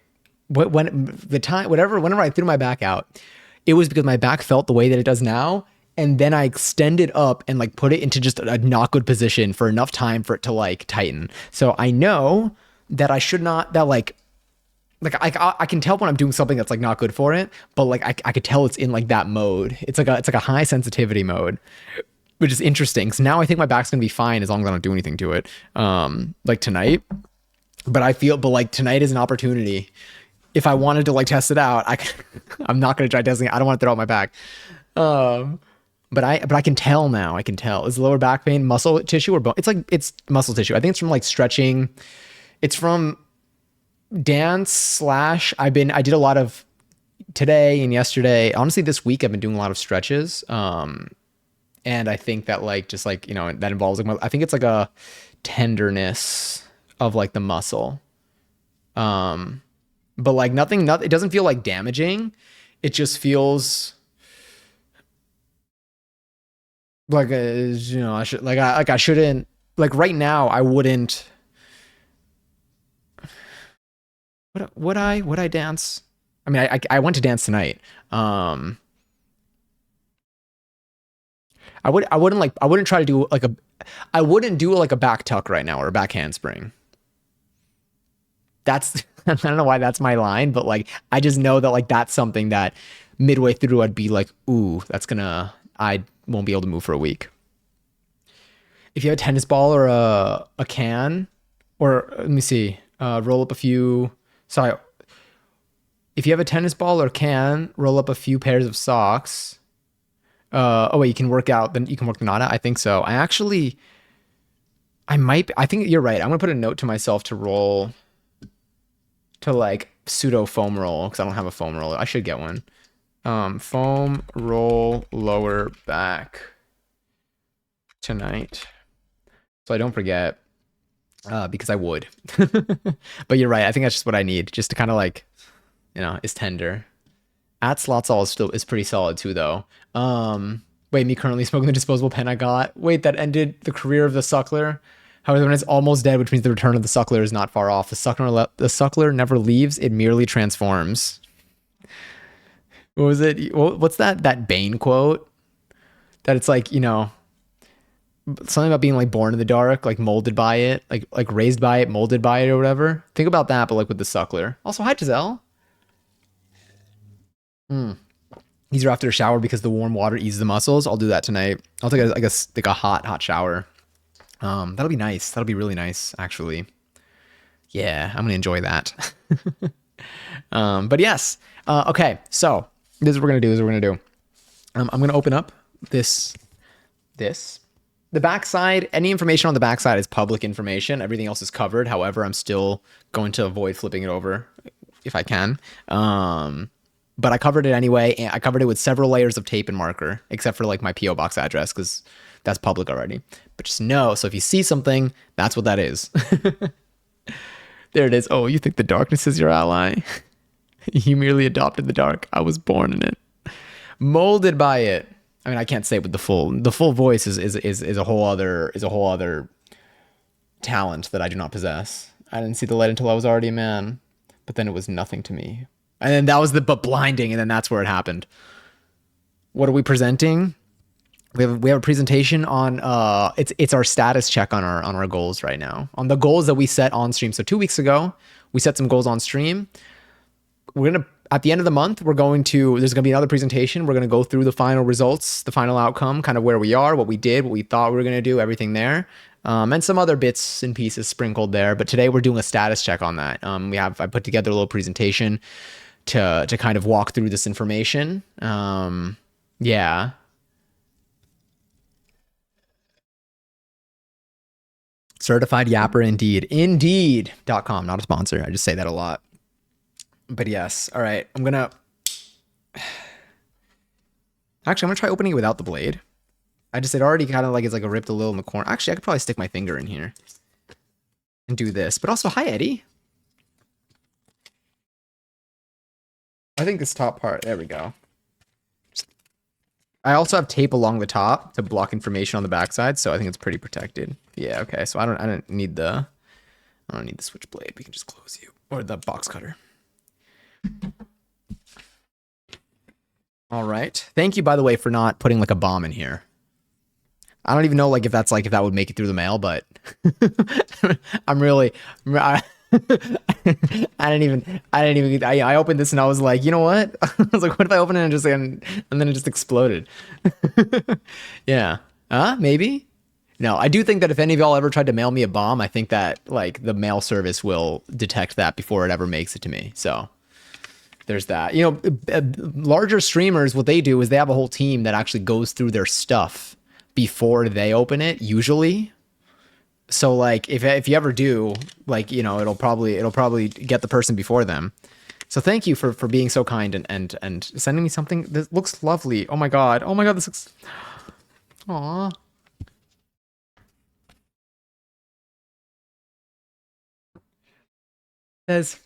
when the time whenever I threw my back out, it was because my back felt the way that it does now, and then I extended up and like put it into just a not good position for enough time for it to like tighten. So I know that I should not that like I can tell when I'm doing something that's like not good for it, but like I could tell it's in like that mode. It's like a high sensitivity mode, which is interesting. So now I think my back's gonna be fine as long as I don't do anything to it. Like tonight, but like tonight is an opportunity. If I wanted to like test it out, I'm not gonna try testing it. I don't want to throw out my back. But I can tell now. I can tell. Is lower back pain muscle tissue or bone? It's muscle tissue. I think it's from like stretching. It's from dance slash I did a lot of today and yesterday. Honestly, this week I've been doing a lot of stretches. And I think that like just like that involves like I think it's like a tenderness of like the muscle. But like nothing it doesn't feel like damaging. It just feels like I shouldn't like right now I wouldn't. Would I dance? I mean, I went to dance tonight. I wouldn't try to do like I wouldn't do like a back tuck right now or a back handspring. That's I don't know why that's my line, but like I just know that like that's something that midway through I'd be like, ooh, I won't be able to move for a week. If you have a tennis ball or a can, or let me see, roll up a few. Sorry. If you have a tennis ball or can, roll up a few pairs of socks. Oh wait, you can work out. Then you can work the nada. I think so. I think you're right. I'm gonna put a note to myself to roll to like pseudo foam roll because I don't have a foam roller. I should get one. Foam roll lower back tonight, so I don't forget. Because I would. But you're right. I think that's just what I need, just to kind of like, is tender. At Slotzall is pretty solid too, though. Wait, me currently smoking the disposable pen I got. Wait, that ended the career of the suckler. However, when it's almost dead, which means the return of the suckler is not far off. The suckler never leaves; it merely transforms. What was it? What's that Bane quote? That it's like, something about being like born in the dark, like molded by it, like raised by it, molded by it, or whatever. Think about that, but like with the suckler. Also, hi Giselle. Easier after a shower because the warm water eases the muscles. I'll do that tonight. I'll take like a hot shower. That'll be nice. That'll be really nice, actually. Yeah, I'm gonna enjoy that. But yes. Okay, so this is what we're gonna do. I'm gonna open up this. The backside, any information on the backside is public information. Everything else is covered. However, I'm still going to avoid flipping it over if I can. But I covered it anyway. And I covered it with several layers of tape and marker, except for like my PO box address, because that's public already. But just know, so if you see something, that's what that is. There it is. Oh, you think the darkness is your ally? You merely adopted the dark. I was born in it. Molded by it. I mean, I can't say it with the full voice is a whole other talent that I do not possess. I didn't see the light until I was already a man, but then it was nothing to me. And then that was but blinding, and then that's where it happened. What are we presenting? We have a presentation on it's our status check on our goals right now. On the goals that we set on stream. So 2 weeks ago, we set some goals on stream. We're gonna at the end of the month, there's going to be another presentation. We're going to go through the final results, the final outcome, kind of where we are, what we did, what we thought we were going to do, everything there. And some other bits and pieces sprinkled there. But today we're doing a status check on that. I put together a little presentation to kind of walk through this information. Yeah. Certified Yapper Indeed. Indeed.com, not a sponsor. I just say that a lot. But yes, all right. I'm gonna try opening it without the blade. It already kind of like it's like a ripped a little in the corner. Actually, I could probably stick my finger in here and do this. But also, hi Eddie. I think this top part. There we go. I also have tape along the top to block information on the backside, so I think it's pretty protected. Yeah. Okay. So I don't need the switchblade. We can just close you or the box cutter. All right. Thank you, by the way, for not putting like a bomb in here. I don't even know like if that would make it through the mail, but I opened this and I was like, you know what? I was like, what if I open it and then it just exploded? Yeah. Maybe. No, I do think that if any of y'all ever tried to mail me a bomb, I think that like the mail service will detect that before it ever makes it to me. So there's that. Larger streamers, what they do is they have a whole team that actually goes through their stuff before they open it, usually. So like if you ever do, like, it'll probably get the person before them. So thank you for being so kind and sending me something that looks lovely. Oh my god, this looks. Aww. Says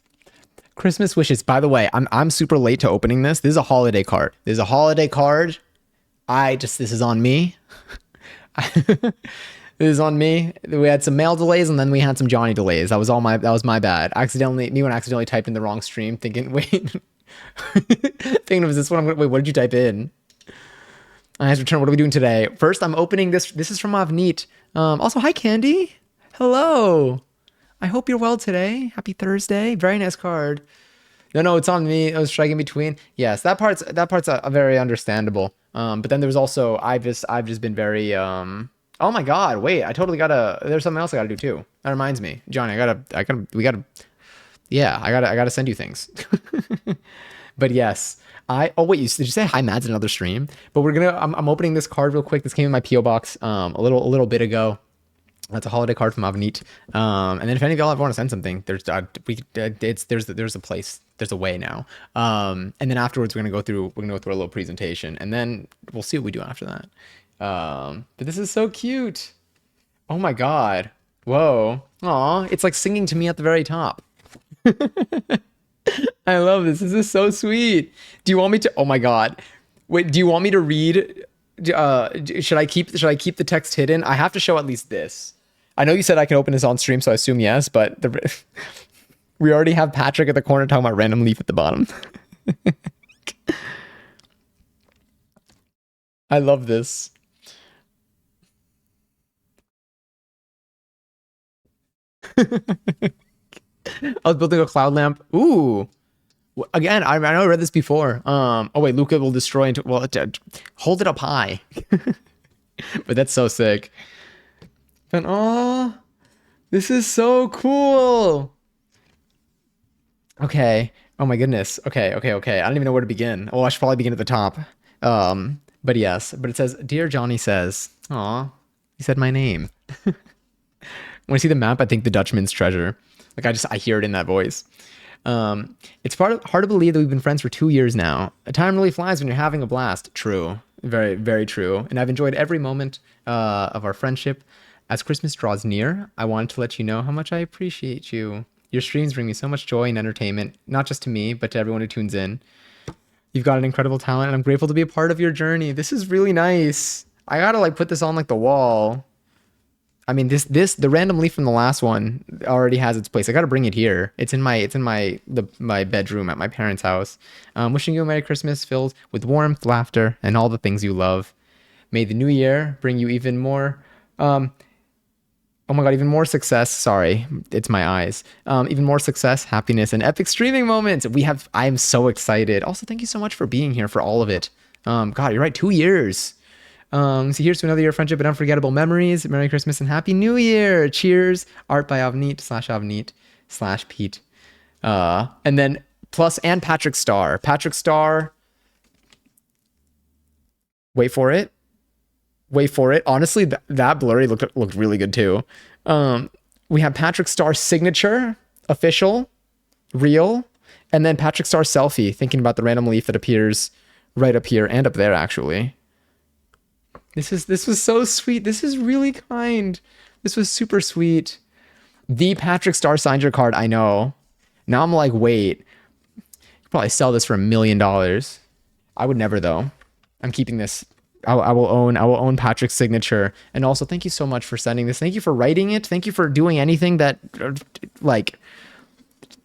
Christmas wishes. By the way, I'm super late to opening this. This is a holiday card. This is on me. This is on me. We had some mail delays and then we had some Johnny delays. That was my bad. Me accidentally typed in the wrong stream thinking, wait. Thinking of this one. Wait, what did you type in? I have to return. What are we doing today? First, I'm opening this. This is from Avneet. Also, hi, Candy. Hello. I hope you're well today. Happy Thursday. Very nice card. No, it's on me. I was striking between. Yes, that part's a very understandable. But then there's also I've just been very oh my god, wait, there's something else I gotta do too. That reminds me. Johnny, I gotta send you things. But yes. Did you say hi Mads in another stream? But I'm opening this card real quick. This came in my PO box a little bit ago. That's a holiday card from Avneet. And then if any of y'all ever want to send something, there's a place, there's a way now. And then afterwards we're gonna go through a little presentation, and then we'll see what we do after that. But this is so cute. Oh my god. Whoa. Aw, it's like singing to me at the very top. I love this. This is so sweet. Do you want me to? Oh my god. Wait, do you want me to read? Should I keep the text hidden? I have to show at least this. I know you said I could open this on stream, so I assume yes. But we already have Patrick at the corner talking about random leaf at the bottom. I love this. I was building a cloud lamp. Ooh. Again, I know I read this before. Oh wait, Luca will destroy into, well, hold it up high. But that's so sick. But oh, this is so cool. Okay. Oh my goodness. Okay. I don't even know where to begin. Oh, I should probably begin at the top. But yes, but it says, Dear Johnny says, aw, he said my name. When I see the map, I think the Dutchman's treasure. Like I hear it in that voice. It's hard to believe that we've been friends for 2 years now. Time really flies when you're having a blast. True. Very, very true. And I've enjoyed every moment of our friendship. As Christmas draws near, I wanted to let you know how much I appreciate you. Your streams bring me so much joy and entertainment, not just to me, but to everyone who tunes in. You've got an incredible talent, and I'm grateful to be a part of your journey. This is really nice. I gotta like put this on like the wall. I mean, the random leaf from the last one already has its place. I gotta bring it here. It's in my bedroom at my parents' house. Wishing you a Merry Christmas filled with warmth, laughter, and all the things you love. May the new year bring you even more. Oh my god, even more success. Sorry, it's my eyes. Even more success, happiness, and epic streaming moments. I am so excited. Also, thank you so much for being here for all of it. God, you're right. 2 years. So here's to another year of friendship and unforgettable memories. Merry Christmas and Happy New Year. Cheers. Art by Avneet/Avneet/Pete. And then plus and Patrick Star. Patrick Star. Wait for it. Honestly, that blurry looked really good too. We have Patrick Star signature, official, real, and then Patrick Star selfie, thinking about the random leaf that appears right up here and up there actually. This was so sweet. This is really kind. This was super sweet. The Patrick Star signed your card, I know. Now I'm like, wait. You could probably sell this for $1 million. I would never though. I'm keeping this. I will own Patrick's signature. And also thank you so much for sending this. Thank you for writing it. Thank you for doing anything that like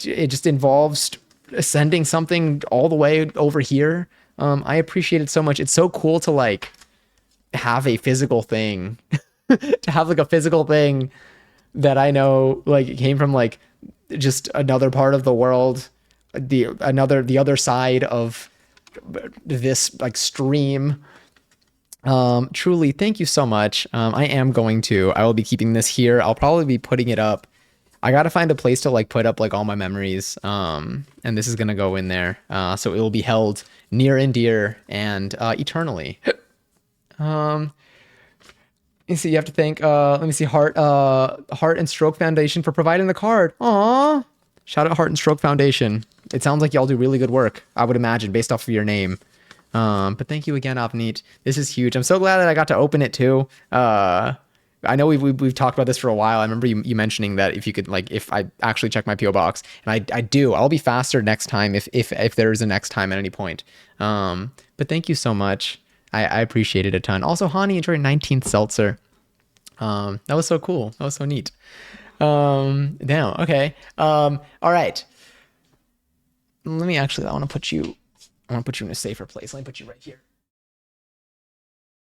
it just involves sending something all the way over here. I appreciate it so much. It's so cool to like have a physical thing to have like a physical thing that I know like came from like just another part of the world, the other side of this like stream. Truly thank you so much. I will be keeping this here. I'll probably be putting it up. I gotta find a place to like put up like all my memories, and this is gonna go in there, so it will be held near and dear and eternally. You see, you have to thank let me see, Heart and Stroke Foundation for providing the card. Aww. Shout out Heart and Stroke Foundation. It sounds like y'all do really good work, I would imagine, based off of your name. But thank you again, Avneet. This is huge. I'm so glad that I got to open it too. I know we've talked about this for a while. I remember you mentioning that if you could, like, if I actually check my PO box, and I do, I'll be faster next time if there is a next time at any point. But thank you so much. I appreciate it a ton. Also, Hani enjoyed 19th seltzer. That was so cool. That was so neat. Damn. Okay. All right. I want to put you in a safer place. Let me put you right here.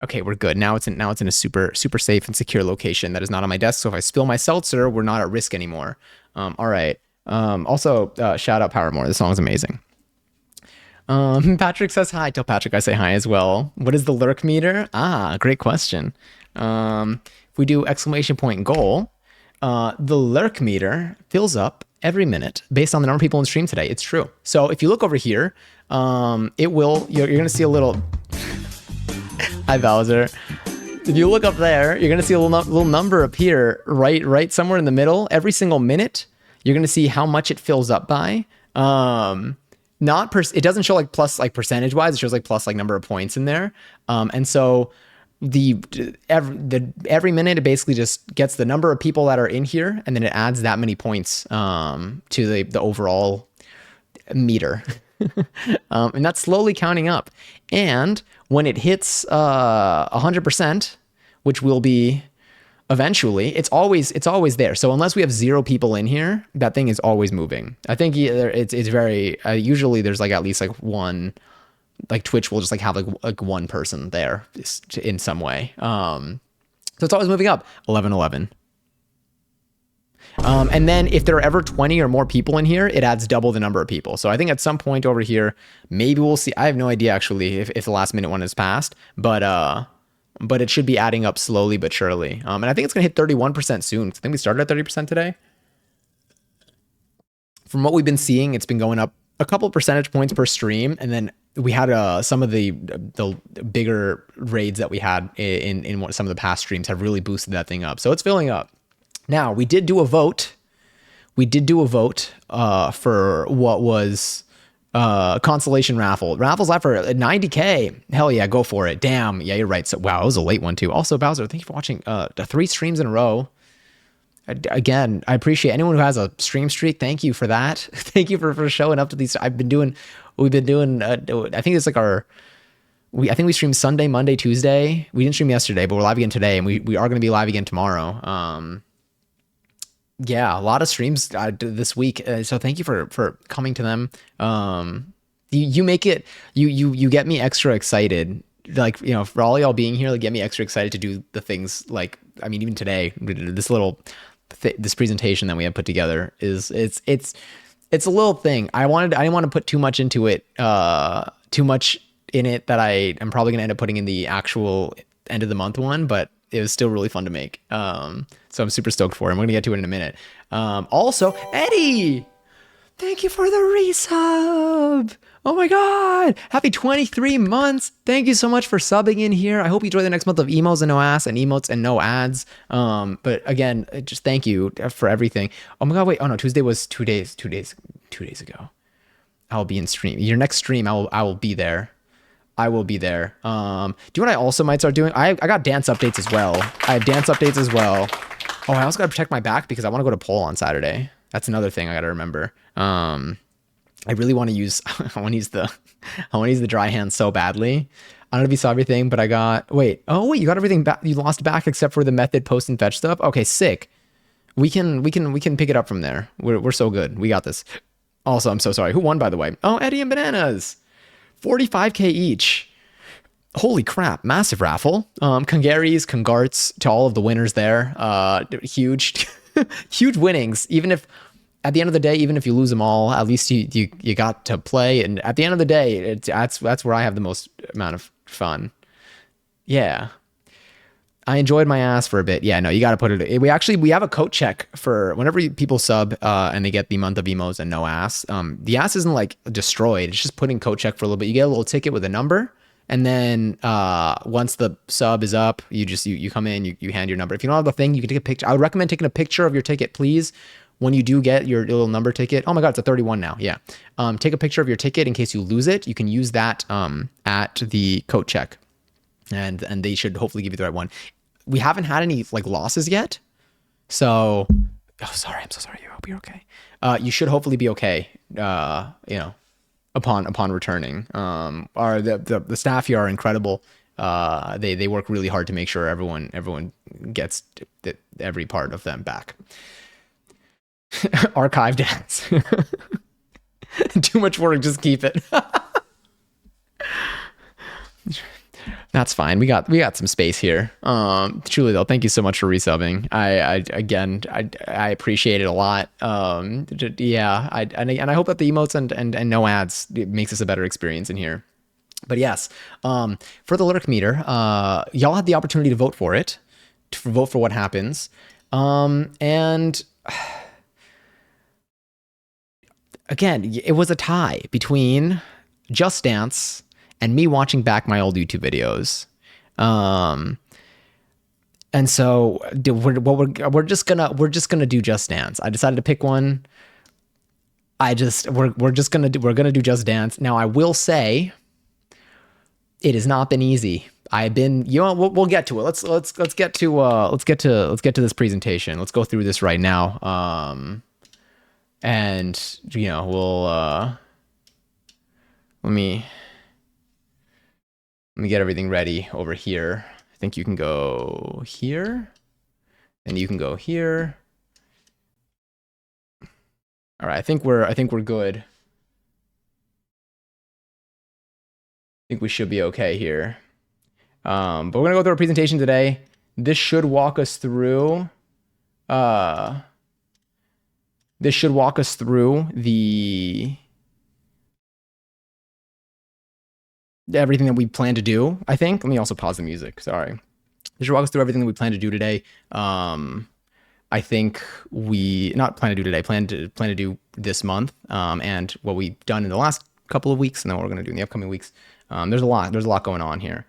Okay, we're good. Now it's in a super safe and secure location that is not on my desk. So if I spill my seltzer, we're not at risk anymore. All right. Also, shout out Paramore. This song's amazing. Patrick says hi. Tell Patrick I say hi as well. What is the lurk meter? Great question. If we do exclamation point goal, the lurk meter fills up every minute based on the number of people in the stream today. It's true. So if you look over here, you're going to see a little... Hi, Bowser. If you look up there, you're gonna see a little number appear right somewhere in the middle. Every single minute, you're gonna see how much it fills up by. It doesn't show like plus like percentage wise. It shows like plus like number of points in there. And so every minute it basically just gets the number of people that are in here, and then it adds that many points to the overall meter. And that's slowly counting up. And when it hits 100%, which will be eventually, it's always there. So unless we have 0 people in here, that thing is always moving. I think it's very usually there's like at least like one, like Twitch will just like have like one person there in some way. So it's always moving up. 11:11. And then if there are ever 20 or more people in here, it adds double the number of people. So I think at some point over here, maybe we'll see. I have no idea actually if the last minute one has passed, but it should be adding up slowly but surely. And I think it's gonna hit 31% soon. I think we started at 30% today. From what we've been seeing, it's been going up a couple percentage points per stream, and then we had some of the bigger raids that we had in some of the past streams have really boosted that thing up. So it's filling up. Now, we did do a vote. For what was consolation raffle. Raffles out for 90K. Hell yeah, go for it. Damn. Yeah, you're right. So wow, it was a late one too. Also, Bowser, thank you for watching 3 streams in a row. Again, I appreciate anyone who has a stream streak. Thank you for that. Thank you for showing up to these. We've been doing, I think it's like I think we streamed Sunday, Monday, Tuesday. We didn't stream yesterday, but we're live again today, and we are going to be live again tomorrow. Yeah, a lot of streams this week. So thank you for coming to them. You make it, you get me extra excited. Like, you know, for all y'all being here, like get me extra excited to do the things like, I mean, even today, this presentation that we have put together it's a little thing. I didn't want to put too much into it, too much in it that I am probably gonna end up putting in the actual end of the month one, but it was still really fun to make. So I'm super stoked for it. I'm gonna get to it in a minute. Also, Eddie, thank you for the resub. Oh my God. Happy 23 months. Thank you so much for subbing in here. I hope you enjoy the next month of emos and no ass and emotes and no ads. But again, just thank you for everything. Oh my God, wait. Oh no, Tuesday was 2 days ago. I'll be in stream. Your next stream, I will be there. I will be there. Do you know what I also might start doing? I got dance updates as well. I have dance updates as well. Oh, I also got to protect my back because I want to go to pole on Saturday. That's another thing I got to remember. I really want to use, I want to use the dry hand so badly. I don't know if you saw everything, but you got everything back. You lost back except for the method post and fetch stuff. Okay, sick. We can pick it up from there. We're so good. We got this. Also, I'm so sorry. Who won, by the way? Oh, Eddie and Bananas. 45K each. Holy crap. Massive raffle. Congrats to all of the winners there. Huge, huge winnings. Even if, at the end of the day, even if you lose them all, at least you got to play. And at the end of the day, that's where I have the most amount of fun. Yeah. I enjoyed my ass for a bit. Yeah, no, you got to put it. We have a coat check for whenever people sub and they get the month of emos and no ass. The ass isn't like destroyed. It's just putting coat check for a little bit. You get a little ticket with a number. And then once the sub is up, you come in, you hand your number. If you don't have the thing, you can take a picture. I would recommend taking a picture of your ticket, please. When you do get your little number ticket, oh my God, it's a 31 now. Yeah. Take a picture of your ticket in case you lose it. You can use that at the coat check. And they should hopefully give you the right one. We haven't had any like losses yet. So, sorry. I'm so sorry. I hope you're okay. You should hopefully be okay. Upon returning. The staff here are incredible. They work really hard to make sure everyone gets every part of them back. Archived ads. Too much work, just keep it. That's fine. We got some space here. Truly though, thank you so much for resubbing. I appreciate it a lot. Yeah. I hope that the emotes and no ads makes us a better experience in here. But yes, for the lyric meter, y'all had the opportunity to vote for it, to vote for what happens. And again, it was a tie between Just Dance and me watching back my old YouTube videos. And so we're just gonna do Just Dance. I decided to pick one. We're gonna do Just Dance. Now I will say it has not been easy. I've been, we'll get to it. Let's get to this presentation. Let's go through this right now. And we'll let me get everything ready over here. I think you can go here, and you can go here. All right, I think we're good. I think we should be okay here. But we're gonna go through our presentation today. This should walk us through. This should walk us through everything that we plan to do, I think. Let me also pause the music. Sorry. This should walk us through everything that we plan to do today. I think not plan to do today, plan to do this month, and what we've done in the last couple of weeks, and then what we're going to do in the upcoming weeks. There's a lot going on here.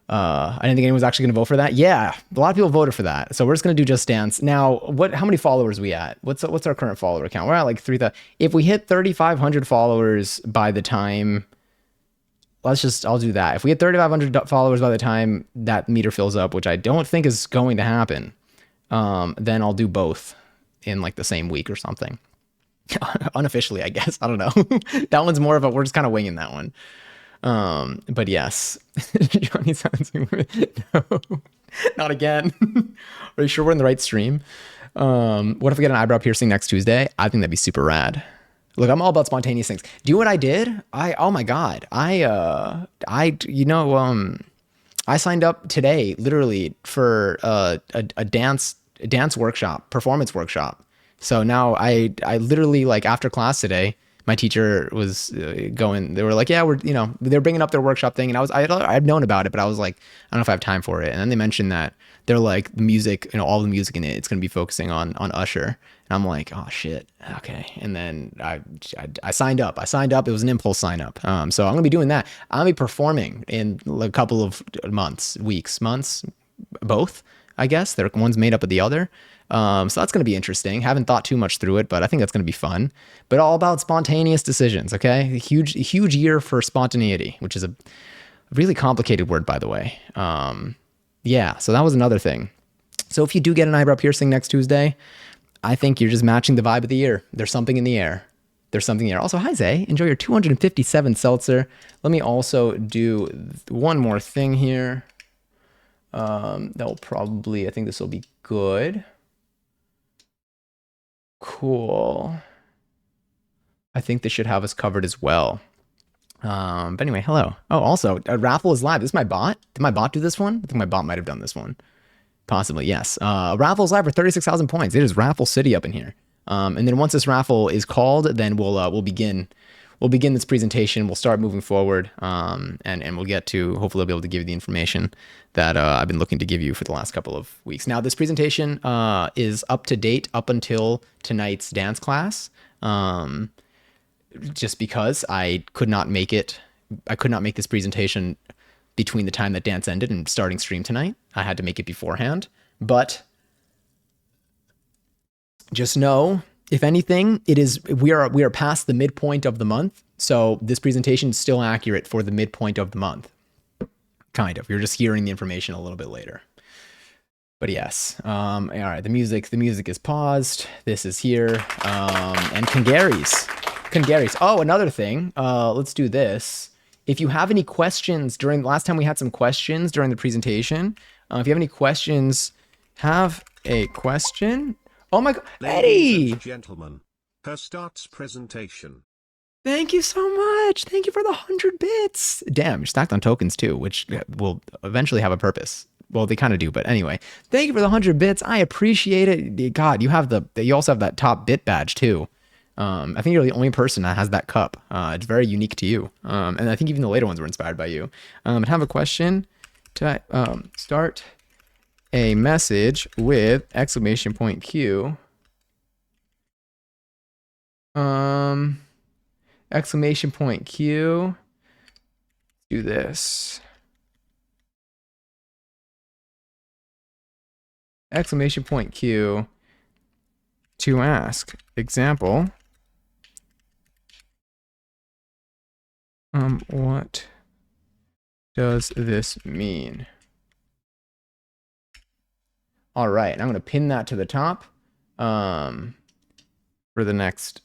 I didn't think anyone was actually going to vote for that. Yeah, a lot of people voted for that. So we're just going to do Just Dance. Now, how many followers are we at? What's our current follower count? We're at like 3,000. If we hit 3,500 followers by the time, I'll do that. If we hit 3,500 followers by the time that meter fills up, which I don't think is going to happen, then I'll do both in like the same week or something. Unofficially, I guess. I don't know. That one's more of we're just kind of winging that one. But yes, Johnny sounds no, not again. Are you sure we're in the right stream? What if we get an eyebrow piercing next Tuesday? I think that'd be super rad. Look, I'm all about spontaneous things. Do you know what I did? Oh my God. I signed up today literally for a dance workshop, performance workshop. So now I literally, like, after class today, my teacher was they were like, yeah, they're bringing up their workshop thing. And I've known about it, but I was like, I don't know if I have time for it. And then they mentioned that they're like, the music, all the music in it's going to be focusing on Usher. And I'm like, oh shit. Okay. And then I signed up. It was an impulse sign up. So I'm going to be doing that. I'm going to be performing in a couple of months, both, I guess. One's made up of the other. So that's going to be interesting. Haven't thought too much through it, but I think that's going to be fun. But all about spontaneous decisions, okay? A huge year for spontaneity, which is a really complicated word, by the way. Yeah, so that was another thing. So if you do get an eyebrow piercing next Tuesday, I think you're just matching the vibe of the year. There's something in the air. Also, hi, Zay. Enjoy your 257 seltzer. Let me also do one more thing here. That will probably, I think this will be good. Cool. I think this should have us covered as well. But anyway, hello. Oh, also, a raffle is live. This is my bot. Did my bot do this one? I think my bot might have done this one. Possibly, yes. Raffle is live for 36,000 points. It is Raffle City up in here. And then once this raffle is called, then we'll begin this presentation. We'll start moving forward, and we'll get to, hopefully I'll be able to give you the information that I've been looking to give you for the last couple of weeks. Now, this presentation is up to date up until tonight's dance class, just because I could not make this presentation between the time that dance ended and starting stream tonight. I had to make it beforehand, but just know, if anything, we are past the midpoint of the month. So this presentation is still accurate for the midpoint of the month. Kind of. You're just hearing the information a little bit later. But yes. All right. The music is paused. This is here. And Congary's. Oh, another thing. Let's do this. If you have any questions last time we had some questions during the presentation. If you have any questions, have a question. Oh my God, Eddie! And gentlemen, her starts presentation. Thank you so much. Thank you for the 100 bits. Damn, you're stacked on tokens too, which will eventually have a purpose. Well, they kind of do, but anyway. Thank you for the 100 bits. I appreciate it. God, you also have that top bit badge too. I think you're the only person that has that cup. It's very unique to you. And I think even the later ones were inspired by you. I have a question to start a message with exclamation point Q. Exclamation point Q. Do this. exclamation point Q to ask. Example. What does this mean? All right, I'm going to pin that to the top for the next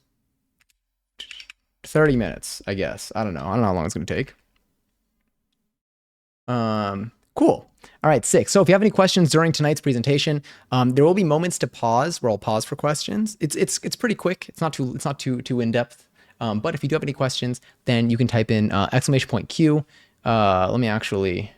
30 minutes, I guess. I don't know how long it's going to take. Cool. All right, 6. So if you have any questions during tonight's presentation, there will be moments to pause where I'll pause for questions. It's pretty quick. It's not too in depth. But if you do have any questions, then you can type in exclamation point Q. Let me actually,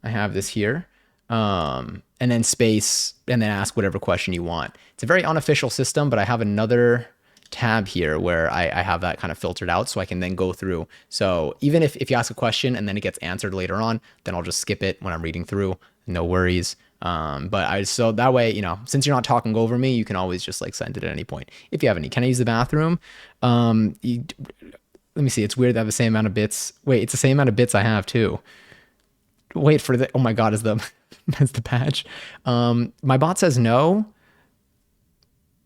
I have this here. And then space, and then ask whatever question you want. It's a very unofficial system, but I have another tab here where I have that kind of filtered out so I can then go through. So even if you ask a question and then it gets answered later on, then I'll just skip it when I'm reading through. No worries. So that way, you know, since you're not talking over me, you can always just like send it at any point. If you have any, can I use the bathroom? Let me see. It's weird to have the same amount of bits. Wait, it's the same amount of bits I have too. Wait for the, oh my God, is the badge. My bot says no,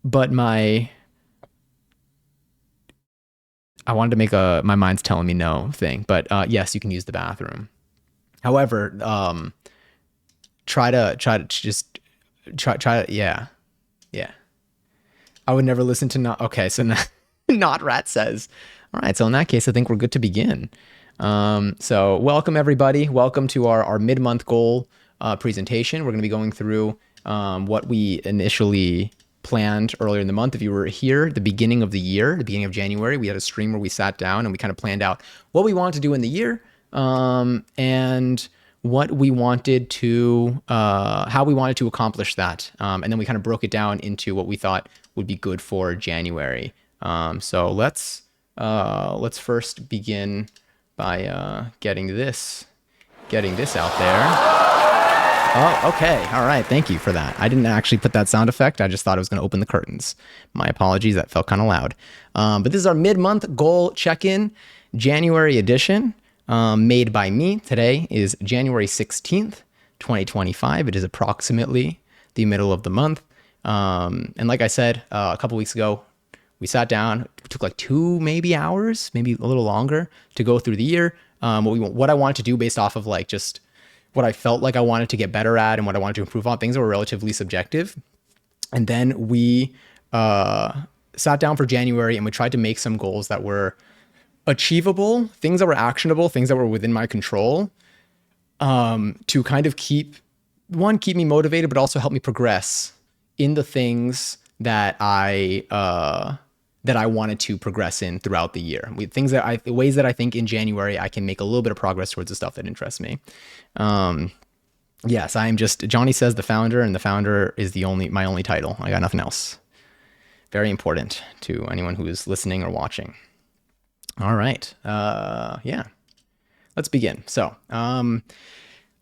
but I wanted to make my mind's telling me no thing, but yes, you can use the bathroom. However, try to yeah. I would never listen to not. Okay, so not rat says. All right, so in that case, I think we're good to begin. So welcome everybody. Welcome to our mid-month goal presentation. We're going to be going through what we initially planned earlier in the month. If you were here at the beginning of the year, the beginning of January, we had a stream where we sat down and we kind of planned out what we wanted to do in the year, and what we wanted to, how we wanted to accomplish that. And then we kind of broke it down into what we thought would be good for January. So let's first begin by getting this out there. Oh, okay. All right. Thank you for that. I didn't actually put that sound effect. I just thought I was going to open the curtains. My apologies. That felt kind of loud. But this is our mid-month goal check-in, January edition, made by me. Today is January 16th, 2025. It is approximately the middle of the month. And like I said, a couple weeks ago, we sat down. It took like 2 maybe hours, maybe a little longer to go through the year. What I wanted to do based off of like just what I felt like I wanted to get better at and what I wanted to improve on, things that were relatively subjective. And then we sat down for January and we tried to make some goals that were achievable, things that were actionable, things that were within my control, to kind of keep me motivated, but also help me progress in the things that I wanted to progress in throughout the year. Ways that I think in January I can make a little bit of progress towards the stuff that interests me. Yes, I am just, Johnny says the founder, and the founder is my only title. I got nothing else. Very important to anyone who is listening or watching. All right. Yeah, let's begin. So,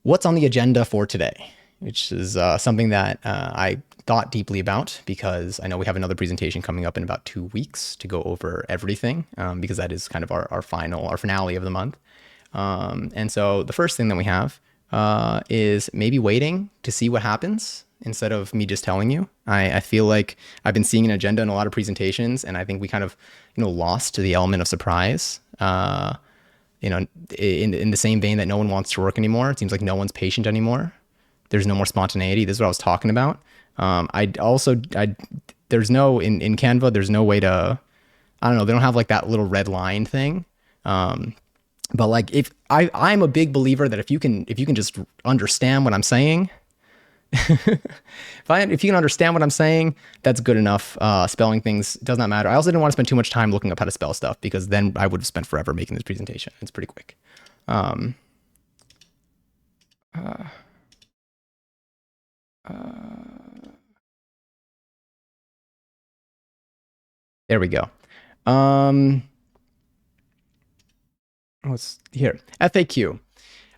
what's on the agenda for today? Which is something that I thought deeply about, because I know we have another presentation coming up in about 2 weeks to go over everything, because that is kind of our finale of the month. And so the first thing that we have is maybe waiting to see what happens instead of me just telling you. I feel like I've been seeing an agenda in a lot of presentations, and I think we kind of, lost the element of surprise. In the same vein that no one wants to work anymore. It seems like no one's patient anymore. There's no more spontaneity. This is what I was talking about. There's no, in Canva, there's no way to, I don't know, they don't have like that little red line thing. But like, I'm a big believer that if you can just understand what I'm saying, if you can understand what I'm saying, that's good enough. Spelling things does not matter. I also didn't want to spend too much time looking up how to spell stuff, because then I would have spent forever making this presentation. It's pretty quick. There we go. What's here? FAQ.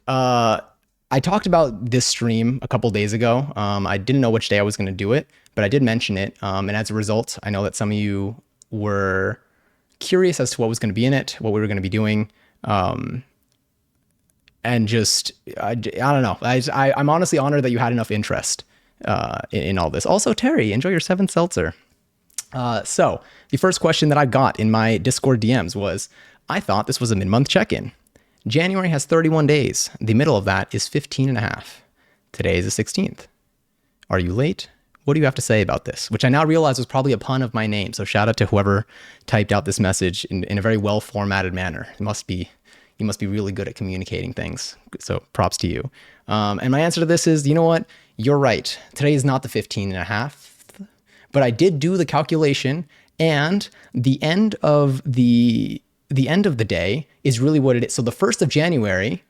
I talked about this stream a couple days ago. I didn't know which day I was going to do it, but I did mention it. And as a result, I know that some of you were curious as to what was going to be in it, what we were going to be doing. And just, I don't know. I'm honestly honored that you had enough interest in all this. Also, Terry, enjoy your 7th seltzer. So the first question that I got in my Discord DMs was, I thought this was a mid-month check-in. January has 31 days. The middle of that is 15 and a half. Today is the 16th. Are you late? What do you have to say about this? Which I now realize was probably a pun of my name. So shout out to whoever typed out this message in a very well formatted manner. You must be really good at communicating things. So props to you. And my answer to this is, you know what? You're right. Today is not the 15 and a half, but I did do the calculation, and the end of the day is really what it is. So the 1st of January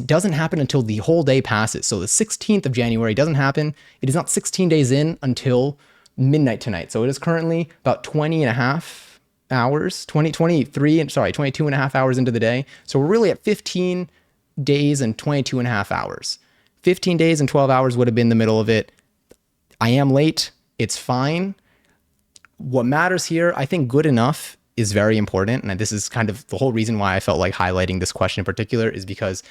doesn't happen until the whole day passes. So the 16th of January doesn't happen. It is not 16 days in until midnight tonight. So it is currently about 20 and a half hours, 22 and a half hours into the day. So we're really at 15 days and 22 and a half hours. 15 days and 12 hours would have been the middle of it. I am late. It's fine. What matters here, I think good enough is very important. And this is kind of the whole reason why I felt like highlighting this question in particular, is because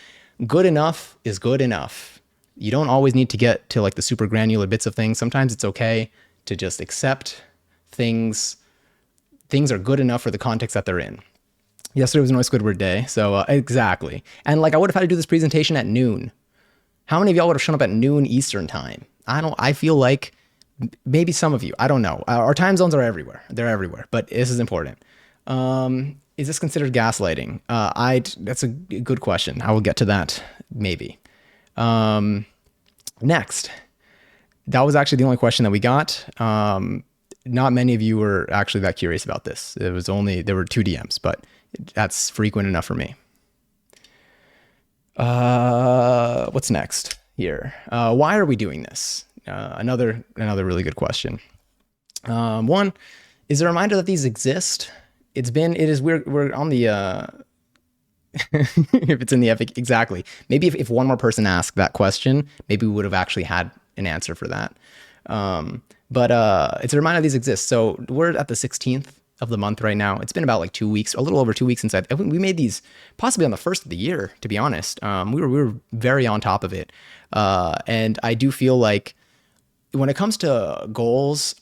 good enough is good enough. You don't always need to get to like the super granular bits of things. Sometimes it's okay to just accept things. Things are good enough for the context that they're in. Yesterday was Noise Squidward Day. So exactly. And like I would have had to do this presentation at noon. How many of y'all would have shown up at noon Eastern time? I feel like maybe some of you, I don't know. Our time zones are everywhere. They're everywhere, but this is important. Is this considered gaslighting? That's a good question. I will get to that maybe. Next, that was actually the only question that we got. Not many of you were actually that curious about this. There were 2 DMs, but that's frequent enough for me. What's next here? Why are we doing this? Another really good question. One is a reminder that these exist. We're on the, if it's in the epic, exactly. Maybe if one more person asked that question, maybe we would have actually had an answer for that. But it's a reminder these exist. So we're at the 16th of the month right now. It's been about like 2 weeks, a little over 2 weeks since we made these possibly on the 1st of the year, to be honest. We were very on top of it. And I do feel like when it comes to goals,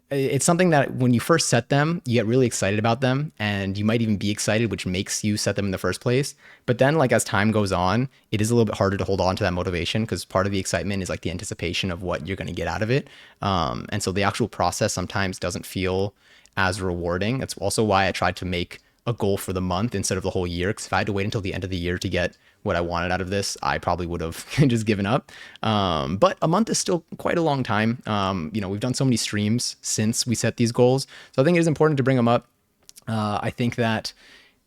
it's something that when you first set them, you get really excited about them, and you might even be excited, which makes you set them in the first place. But then like as time goes on, it is a little bit harder to hold on to that motivation, because part of the excitement is like the anticipation of what you're going to get out of it. And so the actual process sometimes doesn't feel as rewarding. That's also why I tried to make a goal for the month instead of the whole year, because if I had to wait until the end of the year to get what I wanted out of this, I probably would have just given up. But a month is still quite a long time. We've done so many streams since we set these goals. So I think it is important to bring them up. I think that,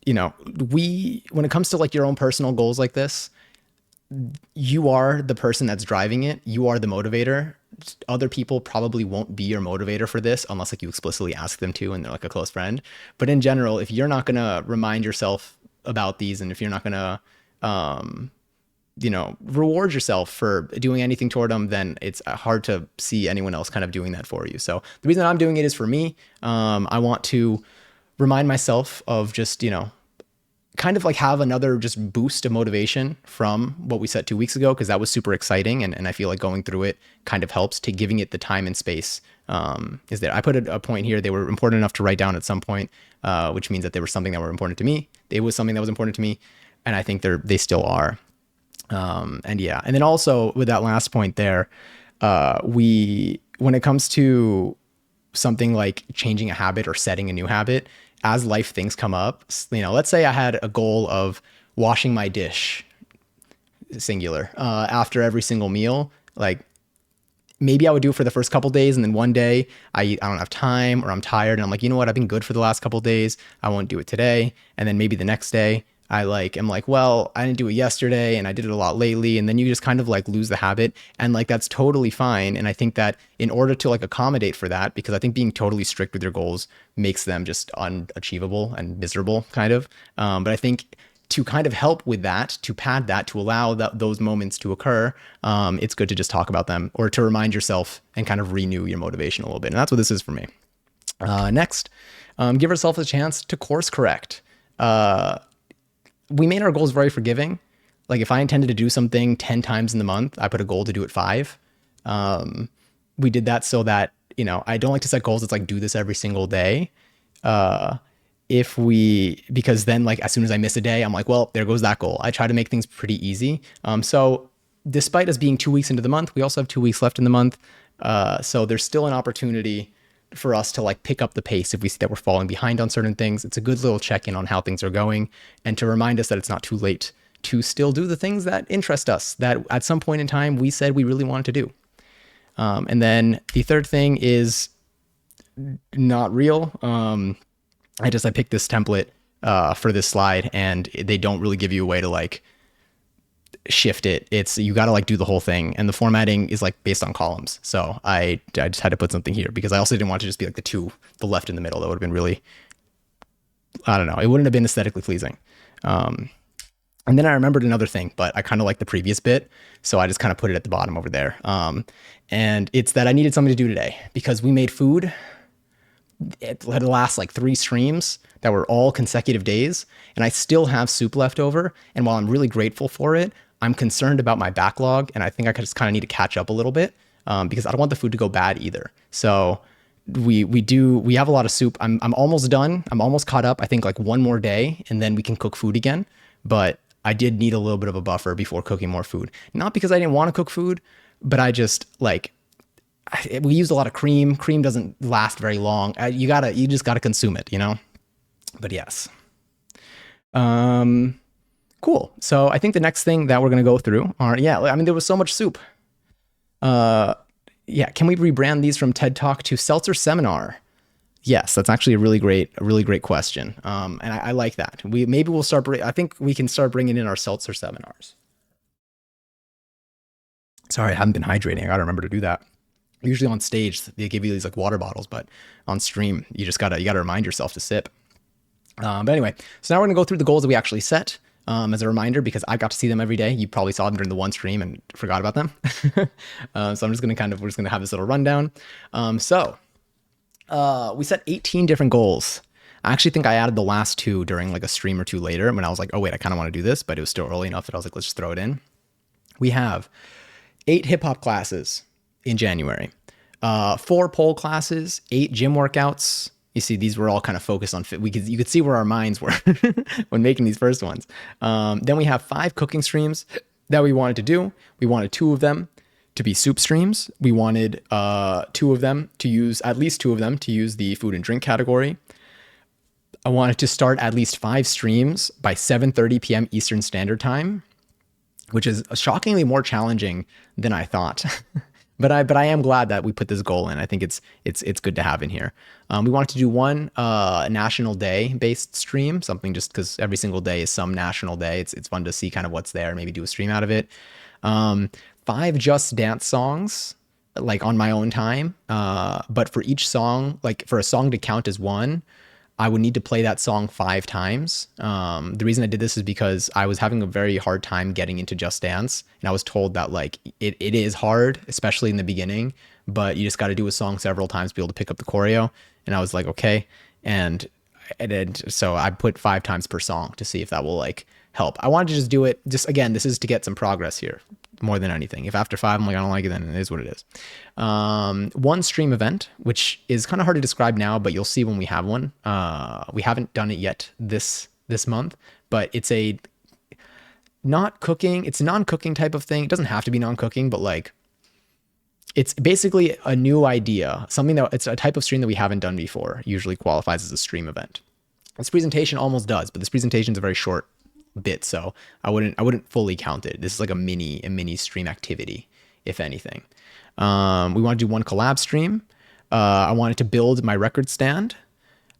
when it comes to like your own personal goals like this, you are the person that's driving it. You are the motivator. Other people probably won't be your motivator for this unless like you explicitly ask them to and they're like a close friend. But in general, if you're not going to remind yourself about these, and if you're not going to reward yourself for doing anything toward them, then it's hard to see anyone else kind of doing that for you. So the reason I'm doing it is for me. I want to remind myself of just, kind of like have another just boost of motivation from what we set 2 weeks ago, because that was super exciting. And I feel like going through it kind of helps to giving it the time and space is there. I put a point here. They were important enough to write down at some point, which means that they were something that were important to me. It was something that was important to me. And I think they still are. And then also with that last point there, when it comes to something like changing a habit or setting a new habit, as life things come up, let's say I had a goal of washing my dish, singular, after every single meal. Like maybe I would do it for the first couple days, and then one day I don't have time, or I'm tired, and I'm like, you know what, I've been good for the last couple days, I won't do it today. And then maybe the next day I'm like, well, I didn't do it yesterday and I did it a lot lately. And then you just kind of like lose the habit, and like, that's totally fine. And I think that in order to like accommodate for that, because I think being totally strict with your goals makes them just unachievable and miserable kind of. But I think to kind of help with that, to pad that, to allow those moments to occur, it's good to just talk about them, or to remind yourself and kind of renew your motivation a little bit. And that's what this is for me. Next, give yourself a chance to course correct. We made our goals very forgiving. Like if I intended to do something 10 times in the month, I put a goal to do it 5. We did that so that, you know, I don't like to set goals. It's like do this every single day. Because then like as soon as I miss a day, I'm like, well, there goes that goal. I try to make things pretty easy. So despite us being 2 weeks into the month, we also have 2 weeks left in the month. So there's still an opportunity for us to like pick up the pace if we see that we're falling behind on certain things. It's a good little check-in on how things are going and to remind us that it's not too late to still do the things that interest us, that at some point in time we said we really wanted to do. And then the third thing is not real. I picked this template for this slide, and they don't really give you a way to like shift it. It's you got to like do the whole thing, and the formatting is like based on columns. So I just had to put something here because I also didn't want to just be like the left and the middle. That would have been really, I don't know. It wouldn't have been aesthetically pleasing. And then I remembered another thing, but I kind of like the previous bit, so I just kind of put it at the bottom over there. And it's that I needed something to do today because we made food. It had to last like 3 streams that were all consecutive days, and I still have soup left over. And while I'm really grateful for it, I'm concerned about my backlog, and I think I just kind of need to catch up a little bit because I don't want the food to go bad either. So we have a lot of soup. I'm almost done. I'm almost caught up. I think like one more day, and then we can cook food again. But I did need a little bit of a buffer before cooking more food. Not because I didn't want to cook food, but I just like, we used a lot of cream. Cream doesn't last very long. You just gotta consume it, you know? But yes. Cool. So I think the next thing that we're going to go through there was so much soup. Can we rebrand these from TED Talk to Seltzer Seminar? Yes, that's actually a really great question. And I like that. I think we can start bringing in our Seltzer seminars. Sorry, I haven't been hydrating. I got to remember to do that. Usually on stage, they give you these like water bottles, but on stream, you gotta remind yourself to sip. But anyway, so now we're gonna go through the goals that we actually set as a reminder, because I got to see them every day. You probably saw them during the one stream and forgot about them. So we're just gonna have this little rundown. We set 18 different goals. I actually think I added the last 2 during like a stream or 2 later when I was like, oh wait, I kind of want to do this, but it was still early enough that I was like, let's just throw it in. We have 8 hip hop classes in January, 4 pole classes, 8 gym workouts. You see, these were all kind of focused on fit. You could see where our minds were when making these first ones. Then we have 5 cooking streams that we wanted to do. We wanted 2 of them to be soup streams. We wanted at least 2 of them to use the food and drink category. I wanted to start at least 5 streams by 7:30 p.m. Eastern Standard Time, which is shockingly more challenging than I thought. But I am glad that we put this goal in. I think it's good to have in here. We wanted to do one national day based stream, something just because every single day is some national day. It's fun to see kind of what's there, maybe do a stream out of it. 5 Just Dance songs, like on my own time. But for each song, like for a song to count as one, I would need to play that song 5 times. The reason I did this is because I was having a very hard time getting into Just Dance. And I was told that like it is hard, especially in the beginning, but you just got to do a song several times to be able to pick up the choreo. And I was like, okay. And so I put 5 times per song to see if that will like help. I wanted to just do it. Just again, this is to get some progress here more than anything. If after 5 I'm like, I don't like it, then it is what it is. 1 stream event, which is kind of hard to describe now, but you'll see when we have one. We haven't done it yet this month, but it's a non-cooking type of thing. It doesn't have to be non-cooking, but like it's basically a new idea, something that it's a type of stream that we haven't done before, usually qualifies as a stream event. This presentation almost does, but this presentation is a very short bit, so I wouldn't fully count it. This is like a mini stream activity, if anything. We want to do 1 collab stream. I wanted to build my record stand.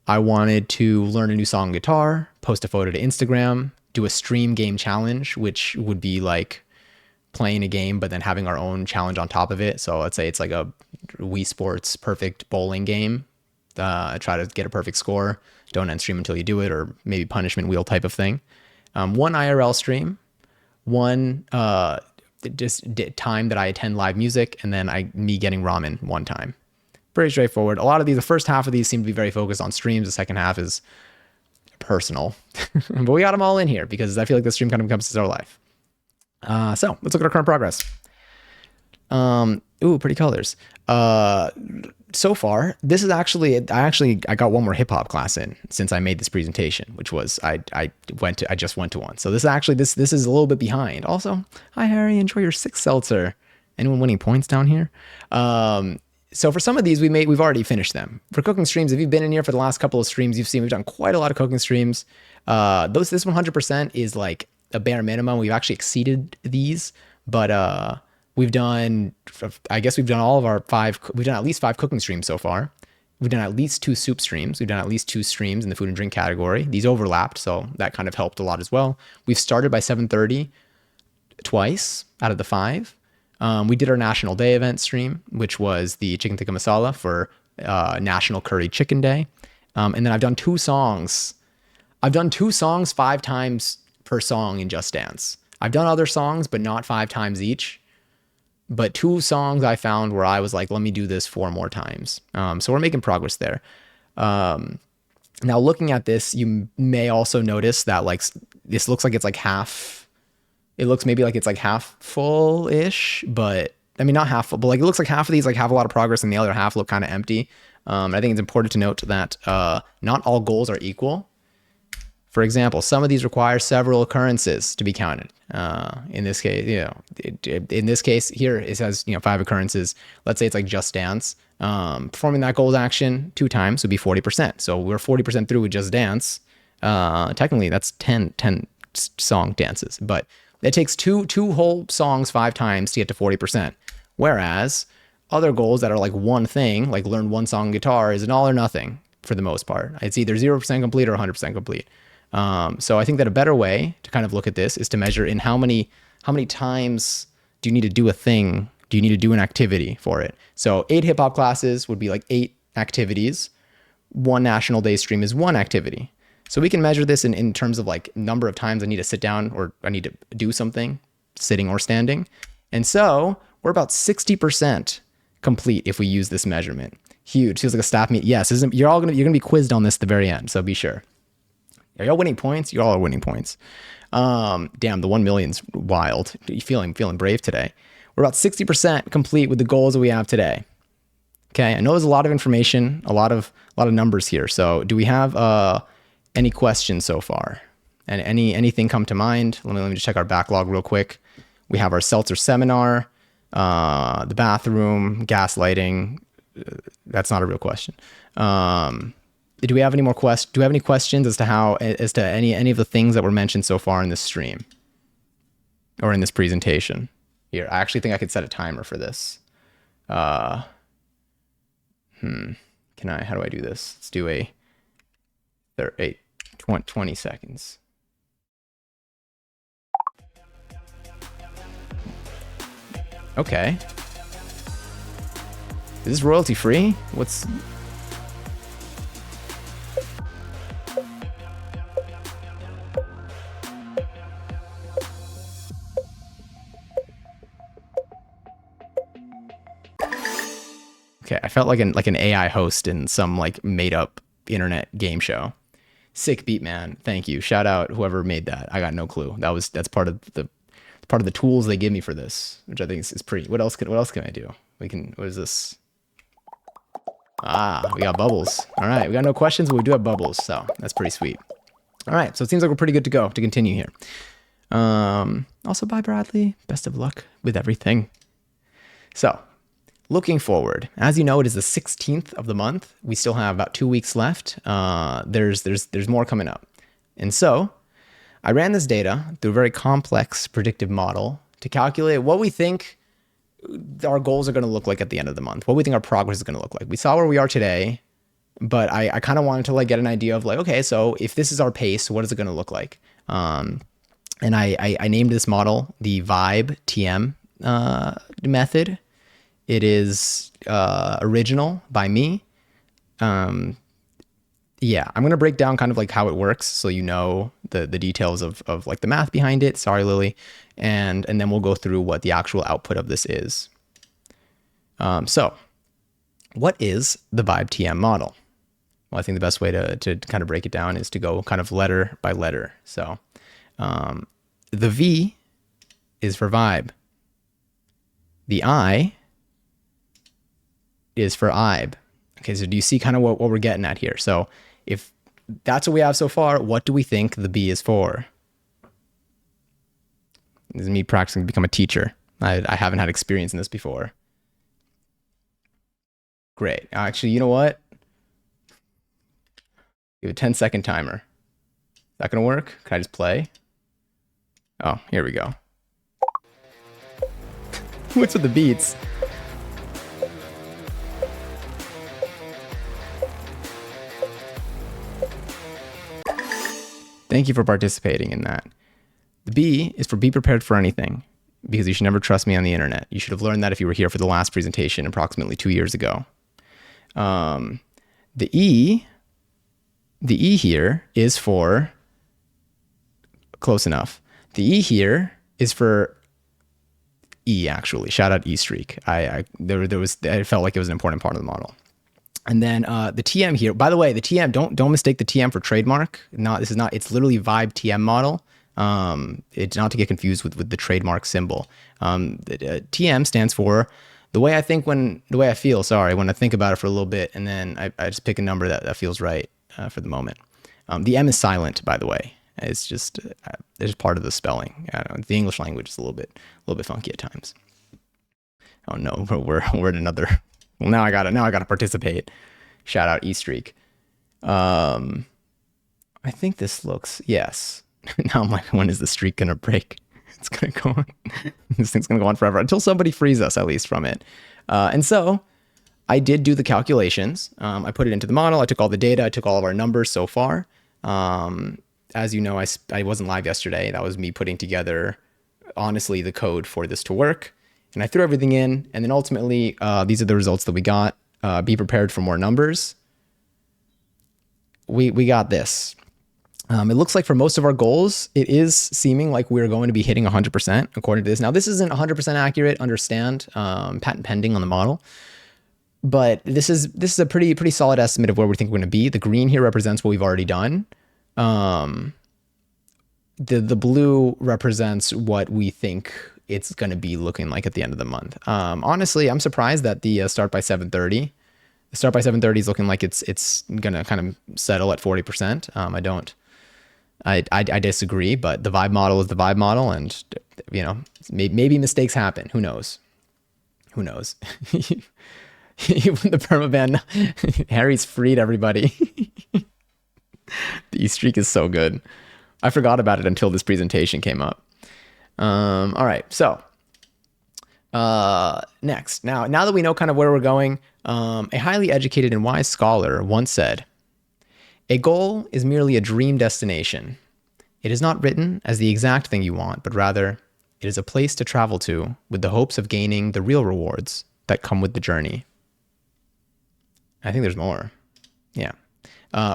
I wanted to learn a new song on guitar, post a photo to Instagram, do a stream game challenge, which would be like playing a game but then having our own challenge on top of it. So let's say it's like a Wii Sports perfect bowling game. Try to get a perfect score. Don't end stream until you do it, or maybe punishment wheel type of thing. 1 IRL stream, 1 time that I attend live music, and then me getting ramen 1 time. Pretty straightforward. A lot of these, the first half of these seem to be very focused on streams. The second half is personal, but we got them all in here because I feel like the stream kind of encompasses our life. So let's look at our current progress. Ooh, pretty colors. So far, this is actually I got one more hip hop class in since I made this presentation, which was I just went to one. So this is a little bit behind. Also, hi Harry, enjoy your 6th seltzer. Anyone winning points down here? So for some of these, we've already finished them. For cooking streams, if you've been in here for the last couple of streams, you've seen we've done quite a lot of cooking streams. This 100% is like a bare minimum. We've actually exceeded these, but we've done, I guess we've done all of our 5. We've done at least 5 cooking streams so far. We've done at least 2 soup streams. We've done at least 2 streams in the food and drink category. These overlapped, so that kind of helped a lot as well. We've started by 7:30 twice out of the 5. We did our National Day event stream, which was the chicken tikka masala for National Curry Chicken Day. And then I've done 2 songs. I've done 2 songs 5 times per song in Just Dance. I've done other songs, but not 5 times each. But 2 songs I found where I was like, let me do this 4 more times. So we're making progress there. Now looking at this, you may also notice that like this looks like it's like half. It looks maybe like it's like half full-ish, but I mean, not half full, but like it looks like half of these like have a lot of progress and the other half look kind of empty. I think it's important to note that not all goals are equal. For example, some of these require several occurrences to be counted. In this case, in this case here, it says 5 occurrences. Let's say it's like Just Dance. Performing that goals action 2 times would be 40%. So we're 40% through with Just Dance. Technically, that's 10 song dances, but it takes two whole songs 5 times to get to 40%. Whereas other goals that are like one thing, like learn 1 song guitar, is an all or nothing for the most part. It's either 0% complete or 100% complete. So I think that a better way to kind of look at this is to measure in how many times do you need to do a thing? Do you need to do an activity for it? So 8 hip hop classes would be like 8 activities. 1 National Day stream is 1 activity. So we can measure this in terms of like number of times I need to sit down or I need to do something, sitting or standing. And so we're about 60% complete if we use this measurement. Huge. Feels like a staff meet. Yes, you're gonna be quizzed on this at the very end. So be sure. Are y'all winning points? You all are winning points. Damn, the 1 million's wild. You feeling brave today? We're about 60% complete with the goals that we have today. Okay, I know there's a lot of information, a lot of numbers here. So do we have any questions so far? And anything come to mind? Let me just check our backlog real quick. We have our seltzer seminar, the bathroom, gaslighting. That's not a real question. Do we have any more questions? Do we have any questions as to any of the things that were mentioned so far in this stream or in this presentation? Here, I actually think I could set a timer for this. How do I do this? Let's do 20 seconds. Okay. Is this royalty free? What's... Okay, I felt like an AI host in some like made up internet game show. Sick beat, man. Thank you. Shout out whoever made that. I got no clue. That's part of the tools they give me for this, which I think is pretty. What else can I do? What is this? We got bubbles. All right, we got no questions, but we do have bubbles, so that's pretty sweet. All right, so it seems like we're pretty good to go to continue here. Also, bye Bradley. Best of luck with everything. So, looking forward, as you know, it is the 16th of the month. We still have about 2 weeks left. There's more coming up. And so I ran this data through a very complex predictive model to calculate what we think our goals are going to look like at the end of the month, what we think our progress is going to look like. We saw where we are today, but I kind of wanted to like get an idea of like, okay, so if this is our pace, what is it going to look like? And I named this model the Vibe TM method. It is original by me. Yeah, I'm going to break down kind of like how it works so you know the details of like the math behind it. Sorry, Lily. And then we'll go through what the actual output of this is. So what is the Vibe TM model? Well, I think the best way to kind of break it down is to go kind of letter by letter. So the V is for vibe. The I is for IBE. Okay, so do you see kind of what we're getting at here? So if that's what we have so far, what do we think the B is for? This is me practicing to become a teacher. I haven't had experience in this before. Great. Actually, you know what? Give a 10-second timer. Is that gonna work? Can I just play? Oh, here we go. What's with the beats? Thank you for participating in that. The B is for be prepared for anything, because you should never trust me on the internet. You should have learned that if you were here for the last presentation approximately 2 years ago. The E here is for, close enough. The E here is for E, actually. Shout out E Streak. I felt like it was an important part of the model. And then the TM here, by the way, the TM, don't mistake the TM for trademark. It's literally Vibe TM model. It's not to get confused with the trademark symbol. The TM stands for the way I feel, when I think about it for a little bit, and then I just pick a number that feels right for the moment. The M is silent, by the way. It's just part of the spelling. I don't know, the English language is a little bit funky at times. Oh no, we're at another. Well, now I gotta participate. Shout out E Streak. I think this looks, yes. Now I'm like, when is the streak gonna break? It's gonna go on. This thing's gonna go on forever until somebody frees us, at least, from it. And so I did do the calculations. I put it into the model. I took all the data. I took all of our numbers so far. As you know, I wasn't live yesterday. That was me putting together, honestly, the code for this to work. And I threw everything in, and then ultimately, these are the results that we got. Be prepared for more numbers. We got this. It looks like for most of our goals, it is seeming like we're going to be hitting 100% according to this. Now, this isn't 100% accurate, understand, patent pending on the model. But this is a pretty solid estimate of where we think we're going to be. The green here represents what we've already done. The blue represents what we think it's going to be looking like at the end of the month. Honestly, I'm surprised that the start by 7:30. The start by 7:30 is looking like it's going to kind of settle at 40%. I disagree, but the vibe model is the vibe model, and maybe mistakes happen. Who knows? Even the permaban, Harry's freed everybody. The E-Streak is so good. I forgot about it until this presentation came up. All right, so next. Now that we know kind of where we're going, a highly educated and wise scholar once said, "A goal is merely a dream destination. It is not written as the exact thing you want, but rather it is a place to travel to with the hopes of gaining the real rewards that come with the journey." I think there's more. Yeah.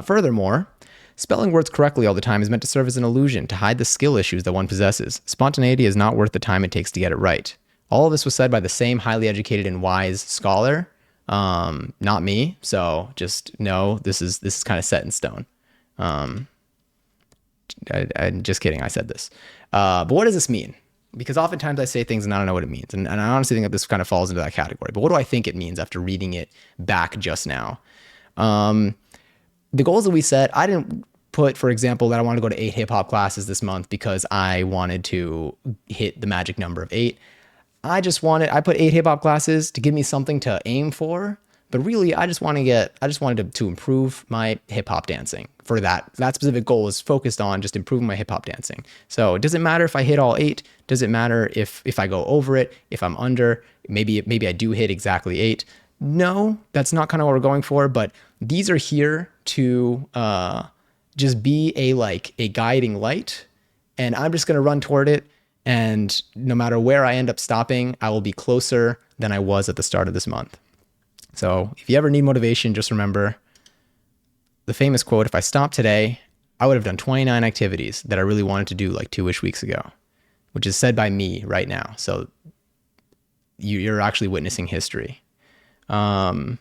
Furthermore, spelling words correctly all the time is meant to serve as an illusion to hide the skill issues that one possesses. Spontaneity is not worth the time it takes to get it right. All of this was said by the same highly educated and wise scholar, not me. So just know this is kind of set in stone. I'm just kidding. I said this. But what does this mean? Because oftentimes I say things and I don't know what it means. And I honestly think that this kind of falls into that category. But what do I think it means after reading it back just now? The goals that we set, I didn't put, for example, that I want to go to 8 hip hop classes this month because I wanted to hit the magic number of 8. I put 8 hip hop classes to give me something to aim for. But really, I just wanted to improve my hip hop dancing. For that specific goal is focused on just improving my hip hop dancing. So it doesn't matter if I hit all 8. Does it matter if I go over it, if I'm under, maybe I do hit exactly 8. No, that's not kind of what we're going for, but these are here to just be a guiding light, and I'm just going to run toward it, and no matter where I end up stopping, I will be closer than I was at the start of this month. So if you ever need motivation, just remember the famous quote, "If I stopped today, I would have done 29 activities that I really wanted to do like 2-ish weeks ago," which is said by me right now. So you're actually witnessing history. And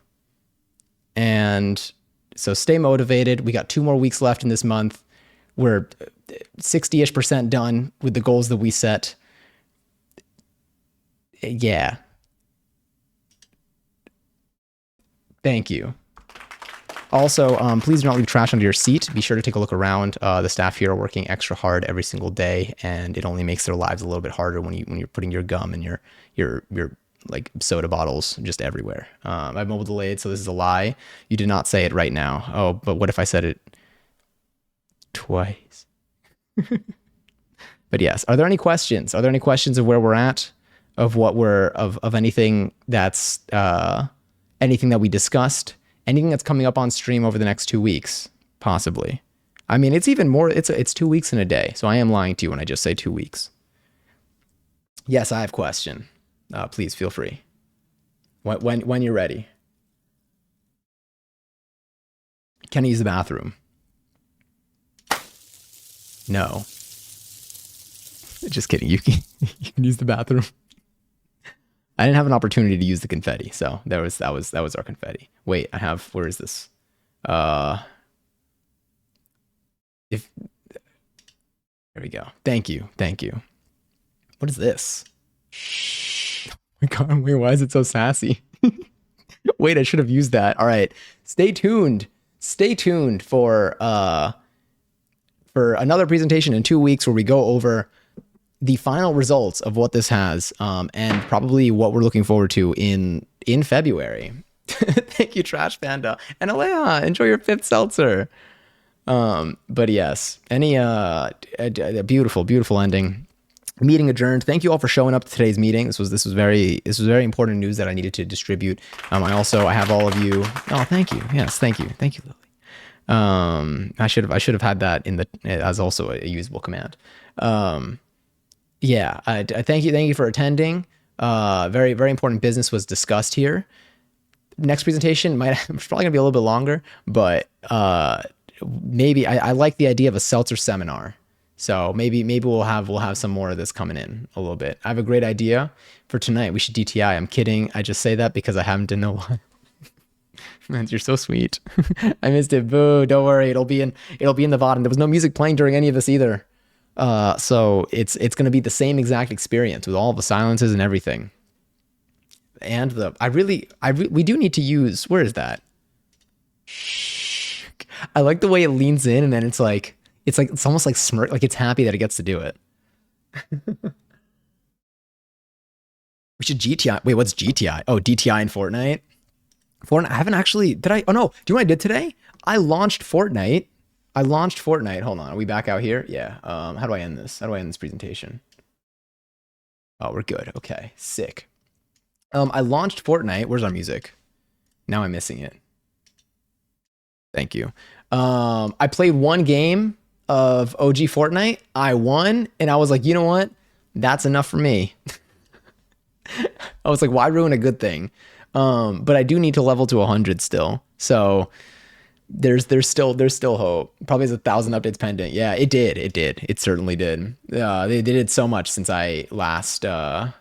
so stay motivated. We got 2 more weeks left in this month. We're 60-ish% done with the goals that we set. Yeah. Thank you. Also, please do not leave trash under your seat. Be sure to take a look around. The staff here are working extra hard every single day, and it only makes their lives a little bit harder when you're putting your gum and your like soda bottles just everywhere. I have mobile delayed, so this is a lie. You did not say it right now. Oh, but what if I said it twice? But yes, are there any questions? Are there any questions of where we're at, of what we're of anything that's anything that we discussed? Anything that's coming up on stream over the next 2 weeks, possibly. I mean, it's even more. It's 2 weeks in a day, so I am lying to you when I just say 2 weeks. Yes, I have a question. Please feel free. When you're ready. Can I use the bathroom? No. Just kidding. You can use the bathroom. I didn't have an opportunity to use the confetti, so that was our confetti. Wait, where is this? If there we go. Thank you. What is this? Shh. Oh my god, wait, why is it so sassy? Wait, I should have used that. All right. Stay tuned for another presentation in 2 weeks where we go over the final results of what this has, and probably what we're looking forward to in February. Thank you, Trash Panda. And Alea, enjoy your 5th seltzer. But yes, a beautiful ending. Meeting adjourned. Thank you all for showing up to today's meeting. This was very important news that I needed to distribute. I have all of you. Oh, thank you. Yes, thank you, Lily. I should have had that as also a usable command. Yeah, thank you for attending. Very important business was discussed here. Next presentation it's probably gonna be a little bit longer, but maybe I like the idea of a seltzer seminar. So maybe we'll have some more of this coming in a little bit. I have a great idea for tonight. We should DTI. I'm kidding. I just say that because I haven't in a while. Man, you're so sweet. I missed it. Boo! Don't worry. It'll be in the bottom. There was no music playing during any of this either. So it's going to be the same exact experience with all the silences and everything. And we do need to use, where is that? Shh. I like the way it leans in and then it's almost like smirk, like it's happy that it gets to do it. We should GTI. Wait, what's GTI? Oh, DTI in Fortnite. I haven't actually, did I? Oh no, do you know what I did today? I launched Fortnite. Hold on, are we back out here? Yeah. How do I end this? How do I end this presentation? Oh, we're good. Okay, sick. I launched Fortnite. Where's our music? Now I'm missing it. Thank you. I played one game of OG Fortnite. I won, and I was like, you know what? That's enough for me. I was like, why ruin a good thing? But I do need to level to 100 still. So there's still hope. Probably has 1,000 updates pending. Yeah, it did. It certainly did. They did so much since I last left.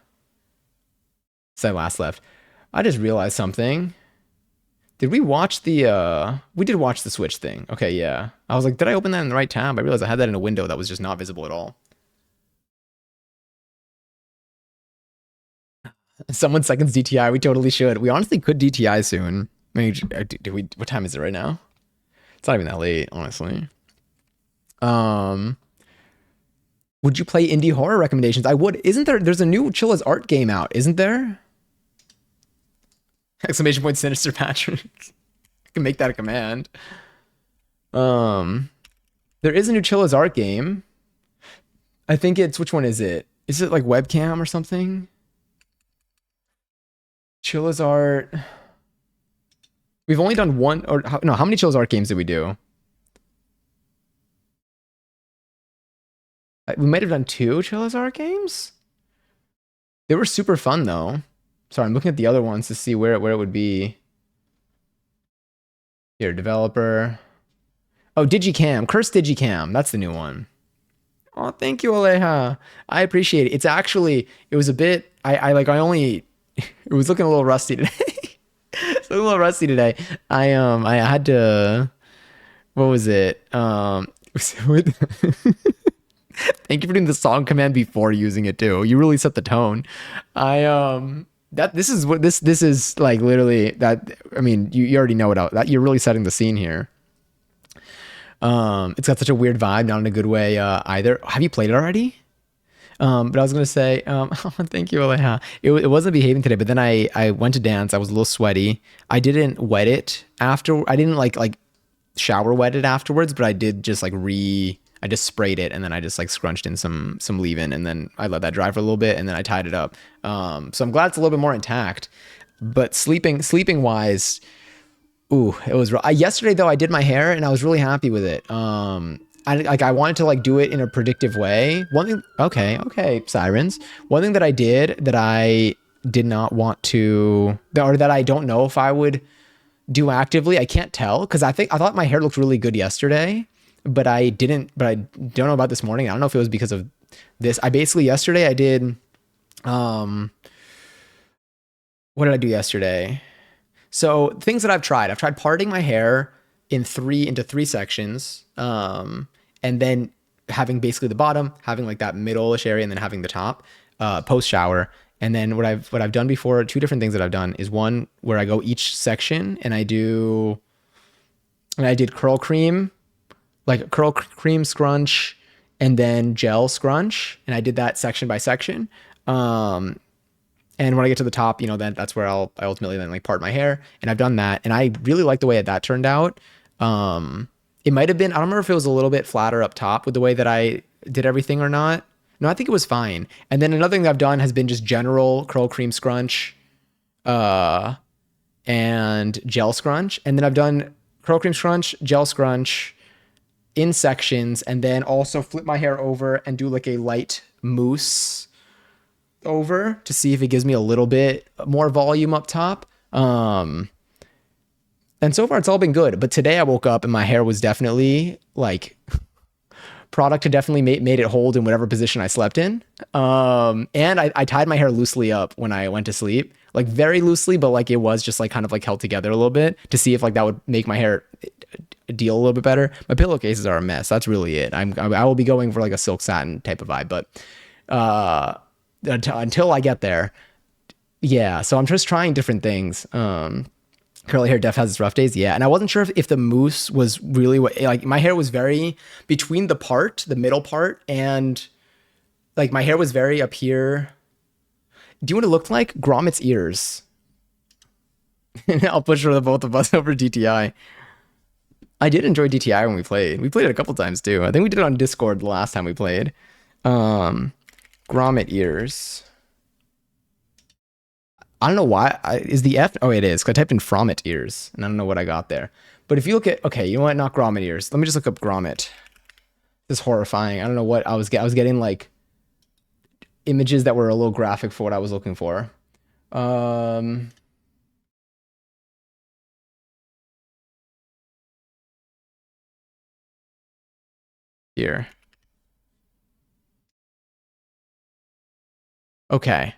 I just realized something. Did we watch we did watch the Switch thing. Okay, yeah. I was like, did I open that in the right tab? I realized I had that in a window that was just not visible at all. Someone seconds DTI. We totally should. We honestly could DTI soon. Maybe, what time is it right now? It's not even that late, honestly. Would you play indie horror recommendations? I would. There's a new Chilla's Art game out, isn't there? Exclamation point Sinister Patrick. I can make that a command. There is a new Chilla's Art game. I think which one is it? Is it like webcam or something? Chilla's Art. We've only done one, how many Chilla's Art games did we do? We might have done 2 Chilla's Art games. They were super fun though. Sorry, I'm looking at the other ones to see where it would be. Here, developer. Oh, Digicam, Curse Digicam. That's the new one. Oh, thank you, Aleja. I appreciate it. It was a bit, it was looking a little rusty today. It's looking a little rusty today. I had to, what was it? Thank you for doing the song command before using it too. You really set the tone. I that this is what this is like literally that. I mean, you already know it. That you're really setting the scene here. It's got such a weird vibe, not in a good way either. Have you played it already? But I was gonna say, thank you, Aleha. It wasn't behaving today, but then I went to dance. I was a little sweaty. I didn't wet it after. I didn't like shower wet it afterwards, but I did just like I just sprayed it and then I just like scrunched in some leave-in and then I let that dry for a little bit and then I tied it up. So I'm glad it's a little bit more intact. But sleeping wise, ooh, it was yesterday though. I did my hair and I was really happy with it. I wanted to like do it in a predictive way. One thing, okay, sirens. One thing that I did that I did not want to, or that I don't know if I would do actively. I can't tell because I thought my hair looked really good yesterday, but I didn't. But I don't know about this morning. I don't know if it was because of this. I basically yesterday I did. What did I do yesterday? So things that I've tried parting my hair into three sections, and then having basically the bottom, having like that middle-ish area, and then having the top post shower. And then what I've done before, two different things that I've done is one where I go each section and I did curl cream, like curl cream scrunch, and then gel scrunch, and I did that section by section. And when I get to the top, then that's where I ultimately then like part my hair, and I've done that, and I really like the way that turned out. It might have been, I don't remember if it was a little bit flatter up top with the way that I did everything or not. No, I think it was fine. And then another thing that I've done has been just general curl cream scrunch, and gel scrunch. And then I've done curl cream scrunch, gel scrunch in sections, and then also flip my hair over and do like a light mousse over to see if it gives me a little bit more volume up top. And so far it's all been good. But today I woke up and my hair was definitely like product had definitely made it hold in whatever position I slept in. And I tied my hair loosely up when I went to sleep, like very loosely, but like it was just like kind of like held together a little bit to see if like that would make my hair deal a little bit better. My pillowcases are a mess. That's really it. I will be going for like a silk satin type of vibe, but until I get there, yeah. So I'm just trying different things. Curly hair def has its rough days, yeah. And I wasn't sure if the mousse was really what, like my hair was very between the middle part, and like my hair was very up here. Do you know what it looked like? Gromit's ears. I'll push for the both of us over DTI. I did enjoy DTI when we played. We played it a couple times too. I think we did it on Discord the last time we played. Grommet ears. I don't know why. Is the F? Oh, it is. Because I typed in Frommet ears, and I don't know what I got there. But if you look at, okay, you know what? Not Grommet ears. Let me just look up Grommet. This is horrifying. I don't know what I was getting like images that were a little graphic for what I was looking for. Here. Okay.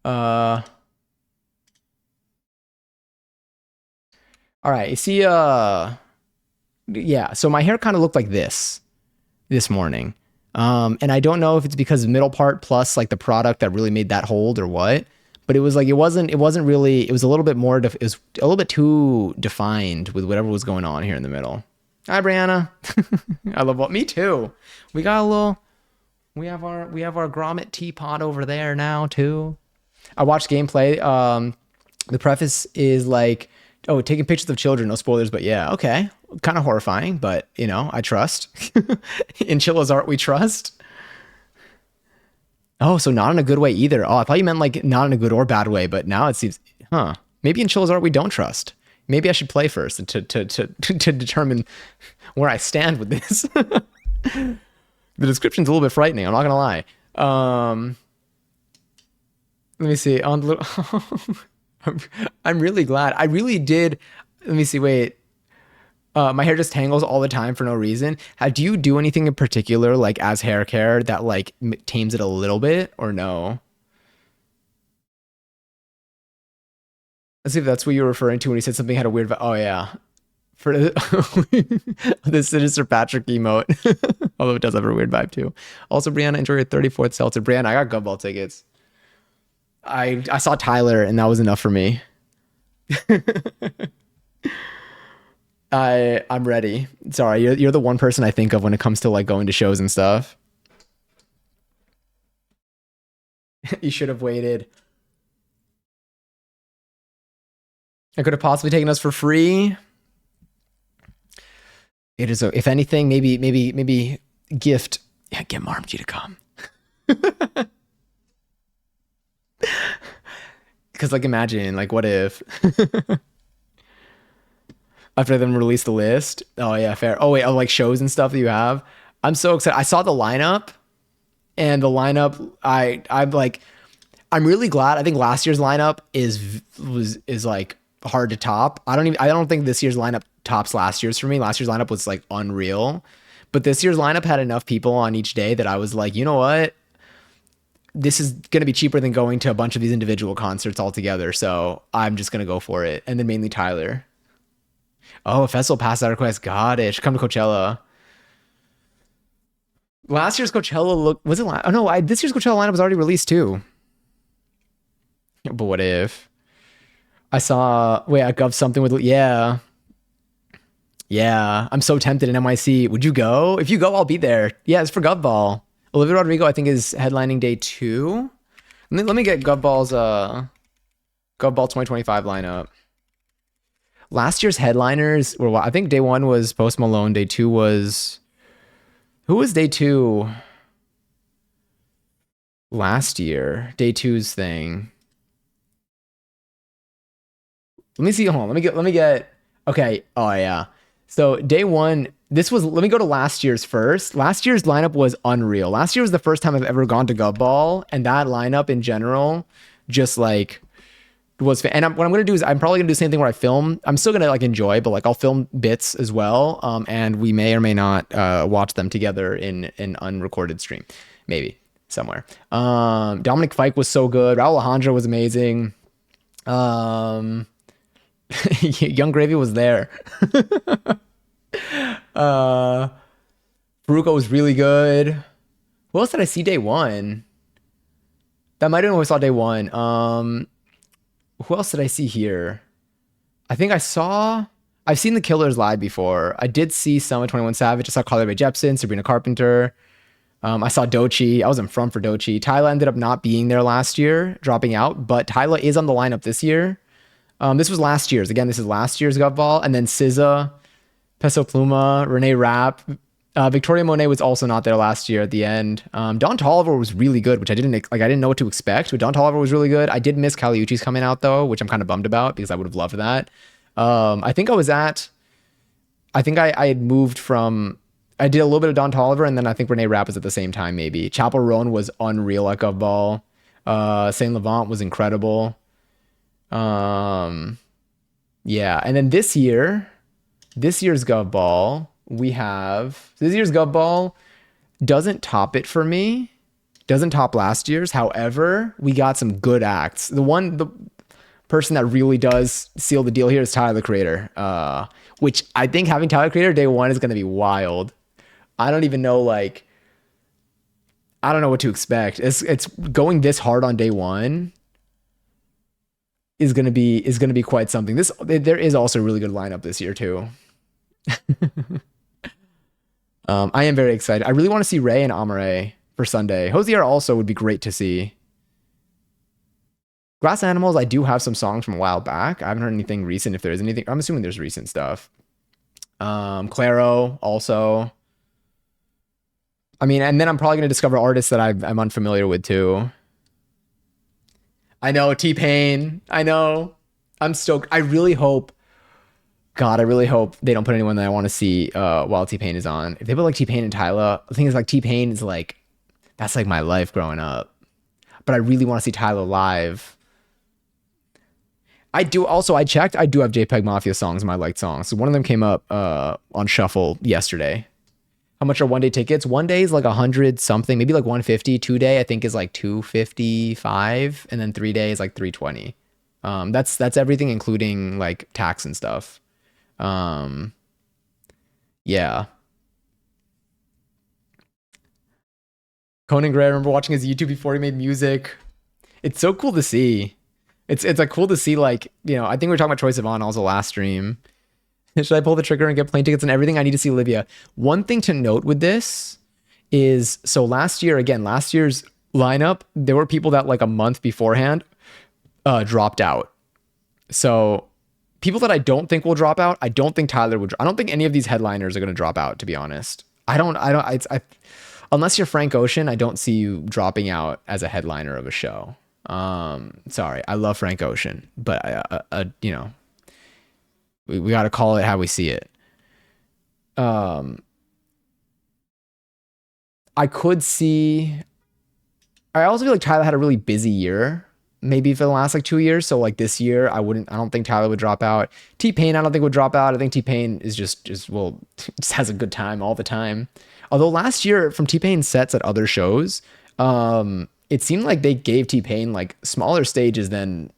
All right. You see, yeah. So my hair kind of looked like this morning. And I don't know if it's because the middle part plus like the product that really made that hold or what, but it was like, it wasn't really, it was a little bit more, it was a little bit too defined with whatever was going on here in the middle. Hi, Brianna. I love what, me too. We got a little, we have our Grommet teapot over there now too. I watched gameplay. The preface is like, oh, taking pictures of children, no spoilers, but yeah, okay. Kind of horrifying, but I trust. In Chilla's art, we trust. Oh, so not in a good way either. Oh, I thought you meant like not in a good or bad way, but now it seems, maybe in Chilla's art, we don't trust. Maybe I should play first to determine where I stand with this. The description's a little bit frightening, I'm not gonna lie. Let me see. On the I'm really glad. I really did. Let me see. Wait. My hair just tangles all the time for no reason. Do you do anything in particular, like as hair care, that like tames it a little bit, or no? Let's see if that's what you were referring to when you said something had a weird. Oh yeah. For the Sinister Patrick emote. Although it does have a weird vibe too. Also, Brianna, enjoy your 34th Seltzer. Brianna, I got Gumball tickets. I saw Tyler and that was enough for me. I'm ready. Sorry, you're the one person I think of when it comes to like going to shows and stuff. You should have waited. I could have possibly taken us for free. It is, if anything, maybe gift. Yeah, get Marmg to come. Because like imagine, like what if after them release the list? Oh yeah, fair. Oh wait, oh like shows and stuff that you have. I'm so excited. I saw the lineup, and the lineup. I'm like, I'm really glad. I think last year's lineup is like hard to top. I don't think this year's lineup tops last year's for me. Last year's lineup was like unreal, but this year's lineup had enough people on each day that I was like, you know what? This is going to be cheaper than going to a bunch of these individual concerts all together. So I'm just going to go for it. And then mainly Tyler. Oh, a festival pass out request. Got it. Should come to Coachella. Last year's Coachella was it? Oh no, this year's Coachella lineup was already released too. But what if I saw, wait, I got something with, yeah. Yeah. I'm so tempted in NYC. Would you go? If you go, I'll be there. Yeah, it's for Gov Ball. Olivia Rodrigo, I think, is headlining day 2. Let me get Gov Ball 2025 lineup. Last year's headliners were, I think day 1 was Post Malone. Day 2 was, who was day 2 last year? Day 2's thing. Let me see. Hold on. Let me get. Okay. Oh yeah. So day 1. Let me go to last year's first. Last year's lineup was unreal. Last year was the first time I've ever gone to Gov Ball, and that lineup in general, just like was. And what I'm gonna do is I'm probably gonna do the same thing where I film. I'm still gonna like enjoy, but like I'll film bits as well. And we may or may not watch them together in an unrecorded stream, maybe somewhere. Dominic Fike was so good. Raul Alejandro was amazing. Young Gravy was there. Baruka was really good. Who else did I see day 1? That might have been what I saw day 1. Who else did I see here? I think I've seen the Killers live before. I did see some of 21 Savage. I saw Carly Rae Jepsen, Sabrina Carpenter. I saw Doechii. I was in front for Doechii. Tyla ended up not being there last year, dropping out, but Tyla is on the lineup this year. This was last year's. Again, this is last year's Gov Ball. And then SZA, Peso Pluma, Renee Rapp. Victoria Monet was also not there last year at the end. Don Toliver was really good, which I didn't know what to expect, but Don Toliver was really good. I did miss Caliucci's coming out though, which I'm kind of bummed about because I would have loved that. I had moved from, I did a little bit of Don Toliver, and then I think Renee Rapp was at the same time maybe. Chappell Roan was unreal at Gov Ball. Saint Laurent was incredible. Yeah, and then this year's Gov Ball, this year's Gov Ball doesn't top it for me. Doesn't top last year's. However, we got some good acts. The person that really does seal the deal here is Tyler the Creator. Which I think having Tyler the Creator day 1 is gonna be wild. I don't even know, like, I don't know what to expect. It's going this hard on day 1 is gonna be quite something. There is also a really good lineup this year too. I am very excited. I really want to see Ray and Amare for Sunday. Hosier also would be great to see. Glass Animals, I do have some songs from a while back. I haven't heard anything recent. If there is anything, I'm assuming there's recent stuff. Claro also. I mean, and then I'm probably gonna discover artists that I'm unfamiliar with too. I know, T-Pain. I know. I'm stoked. I really hope they don't put anyone that I want to see while T-Pain is on. If they put like T-Pain and Tyla, the thing is like T-Pain is like, that's like my life growing up. But I really want to see Tyla live. I checked. I do have JPEG Mafia songs, my liked songs. So one of them came up on Shuffle yesterday. How much are 1 day tickets? 1 day is like 100 something, maybe like 150. 2 day I think is like 255, and then 3 days like 320. That's everything including like tax and stuff. Um, yeah. Conan Gray, I remember watching his YouTube before he made music. It's so cool to see. It's like cool to see, like, I think we were talking about Troye Sivan also last stream. Should I pull the trigger and get plane tickets and everything? I need to see Olivia. One thing to note with this is, so last year, again, last year's lineup, there were people that like a month beforehand dropped out. So people that I don't think will drop out, I don't think Tyler would. I don't think any of these headliners are going to drop out, to be honest. Unless you're Frank Ocean, I don't see you dropping out as a headliner of a show. Sorry, I love Frank Ocean, but we got to call it how we see it. I could see. I also feel like Tyler had a really busy year, maybe for the last like 2 years. So like this year, I don't think Tyler would drop out. T-Pain, I don't think would drop out. I think T-Pain is just has a good time all the time. Although last year from T-Pain's sets at other shows, it seemed like they gave T-Pain like smaller stages than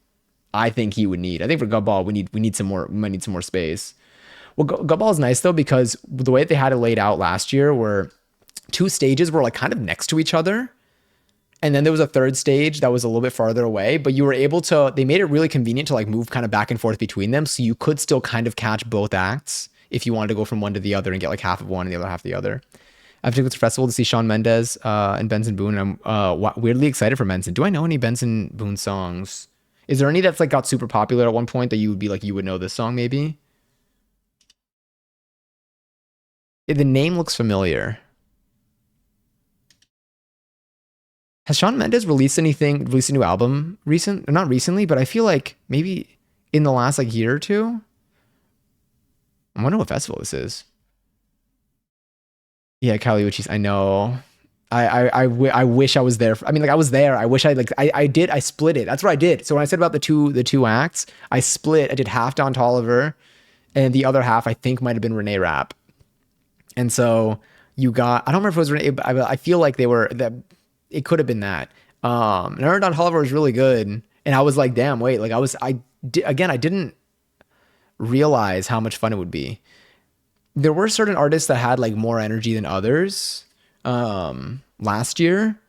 I think he would need. I think for Gubball, we might need some more space. Well, Gubball is nice though, because the way they had it laid out last year were two stages were like kind of next to each other. And then there was a third stage that was a little bit farther away, but you were able to, they made it really convenient to like move kind of back and forth between them. So you could still kind of catch both acts if you wanted to go from one to the other and get like half of one and the other half of the other. I have to go to the festival to see Shawn Mendes and Benson Boone. And I'm weirdly excited for Benson. Do I know any Benson Boone songs? Is there any that's like got super popular at one point that you would be like, you would know this song maybe? The name looks familiar. Has Shawn Mendes released a new album not recently, but I feel like maybe in the last like year or two? I wonder what festival this is. Yeah, Kali Uchis, I know. I wish I was there. I mean, like I was there. I wish I split it. That's what I did. So when I said about the two acts, I split. I did half Don Toliver, and the other half I think might have been Renee Rapp. And so you got, I don't remember if it was Renee, but I feel like it could have been that. And I heard Don Toliver was really good, and I was like, damn, wait, like I didn't realize how much fun it would be. There were certain artists that had like more energy than others last year.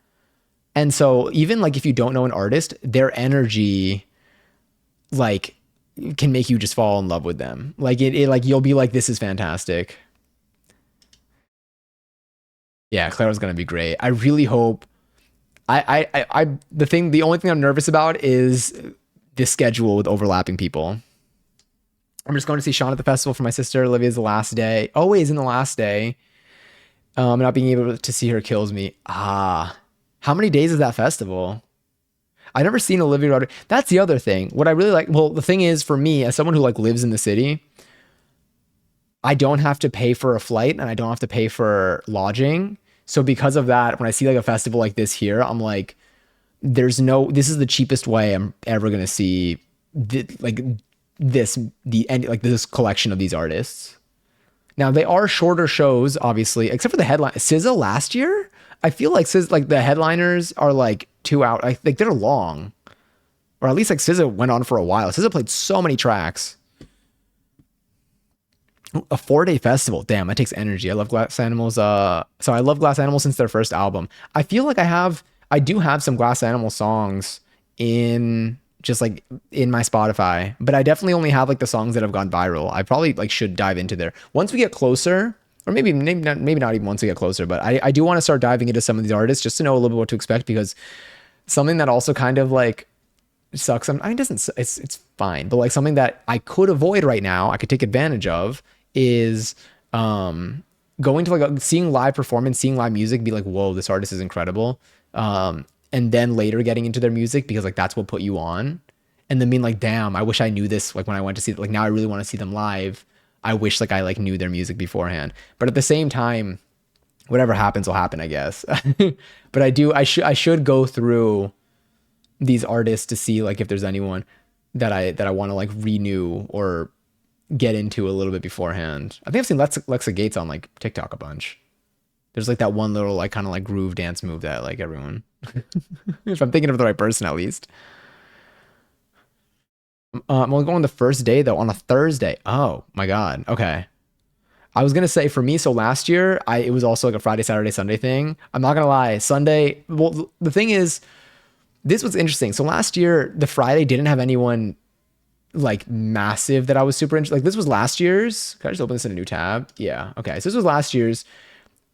And so even like if you don't know an artist, their energy like can make you just fall in love with them. Like it like you'll be like, this is fantastic. Yeah, Claire's gonna be great. I really hope. The only thing I'm nervous about is the schedule with overlapping people. I'm just going to see Shawn at the festival for my sister. Olivia's the last day. Always in the last day. Not being able to see her kills me. How many days is that festival? I've never seen Olivia Rodrigo. That's the other thing. What I really like, well, the thing is for me, as someone who like lives in the city, I don't have to pay for a flight and I don't have to pay for lodging. So because of that, when I see like a festival like this here, I'm like, this is the cheapest way I'm ever going to see this collection of these artists. Now they are shorter shows, obviously, except for the headline. SZA last year, I feel like the headliners are like 2 hours. I think they're long, or at least like SZA went on for a while. SZA played so many tracks. A 4-day festival. Damn, that takes energy. I love Glass Animals. So I love Glass Animals since their first album. I feel like I do have some Glass Animal songs in my Spotify, but I definitely only have like the songs that have gone viral. I probably like should dive into there once we get closer, or maybe not even once we get closer, but I do want to start diving into some of these artists just to know a little bit what to expect, because something that also kind of like sucks. I mean, it's fine, but like something that I could avoid right now, I could take advantage of is going to like seeing live performance, seeing live music, be like, whoa, this artist is incredible. And then later getting into their music, because like that's what put you on. And then being like, damn, I wish I knew this. Like when I went to see it, like now I really want to see them live. I wish like I like knew their music beforehand. But at the same time, whatever happens will happen, I guess. But I should go through these artists to see like if there's anyone that I want to like renew or get into a little bit beforehand. I think I've seen Lexa Gates on like TikTok a bunch. There's like that one little like kind of like groove dance move that like everyone, if I'm thinking of the right person at least. I'm only going the first day though, on a Thursday. Oh my God. Okay. I was gonna say for me, so last year it was also like a Friday, Saturday, Sunday thing. I'm not gonna lie, Sunday. Well, the thing is, this was interesting. So last year, the Friday didn't have anyone like massive that I was super interested. Like this was last year's. Can I just open this in a new tab? Yeah. Okay. So this was last year's.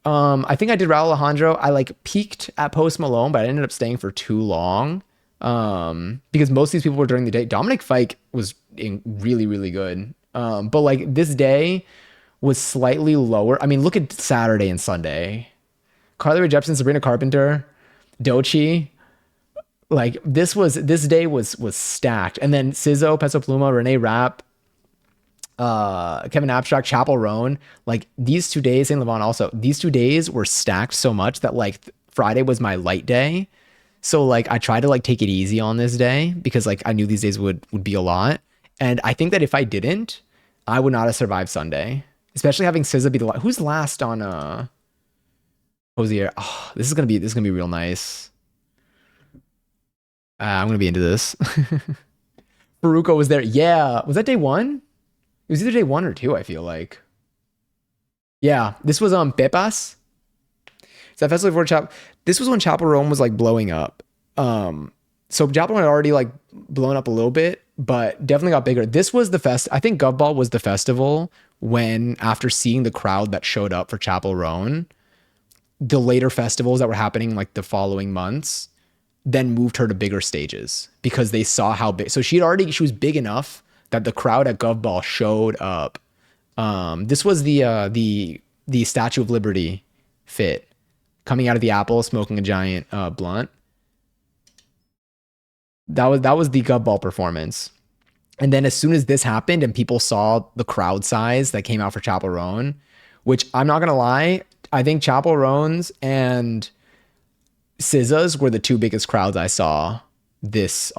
I think I did Raul Alejandro. I like peaked at Post Malone, but I ended up staying for too long. Because most of these people were during the day. Dominic Fike was really, really good. But like this day was slightly lower. I mean, look at Saturday and Sunday. Carly Rae Jepsen, Sabrina Carpenter, Doechii. Like this day was stacked. And then Sizzo, Peso Pluma, Renee Rapp, Kevin Abstract, Chapel Roan, like these 2 days, Saint Laurent also, these 2 days were stacked so much that like Friday was my light day. So like I tried to like take it easy on this day because like I knew these days would be a lot. And I think that if I didn't, I would not have survived Sunday. Especially having SZA be the who's last on Hosier. Oh, this is gonna be real nice. I'm gonna be into this. Faruko was there. Yeah. Was that day one? It was either day 1 or 2, I feel like. Yeah. This was Pepas. So that festival before Chapel. This was when Chapel Rome was like blowing up. So Chapel Rome had already like blown up a little bit, but definitely got bigger. This was the I think Gov Ball was the festival when, after seeing the crowd that showed up for Chapel Roan, the later festivals that were happening like the following months then moved her to bigger stages because they saw how big. So she was big enough that the crowd at Gov Ball showed up. This was the Statue of Liberty fit, coming out of the Apple, smoking a giant blunt. That was the Gov Ball performance. And then as soon as this happened and people saw the crowd size that came out for Chapel Roan, which I'm not gonna lie, I think Chapel Roan's and SZA's were the 2 biggest crowds I saw for this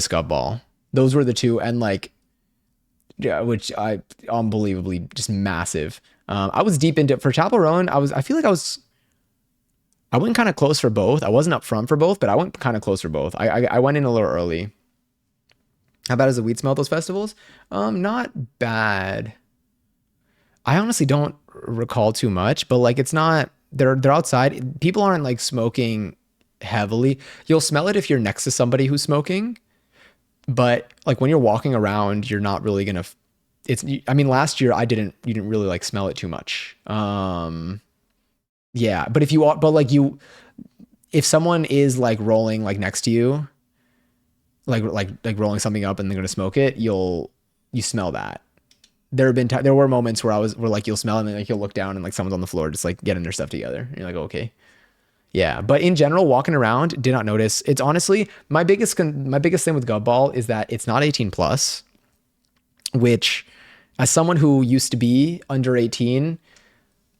Gov Ball. Those were the 2, and like, yeah, which I unbelievably just massive. I was deep into for Chapel Roan. I feel like I went kind of close for both. I wasn't up front for both, but I went kind of close for both. I went in a little early. How bad is the weed smell at those festivals? Not bad. I honestly don't recall too much, but like it's not. They're outside. People aren't like smoking heavily. You'll smell it if you're next to somebody who's smoking, but like when you're walking around, you're not really gonna. I mean, last year you didn't really like smell it too much. Yeah, but if someone is like rolling like next to you, like rolling something up and they're gonna smoke it, you smell that. There were moments where like you'll smell it and then like you'll look down and like someone's on the floor just like getting their stuff together. And you're like, oh, okay. Yeah, but in general, walking around, did not notice. It's honestly my biggest thing with Gov Ball is that it's not 18 plus, which, as someone who used to be under 18,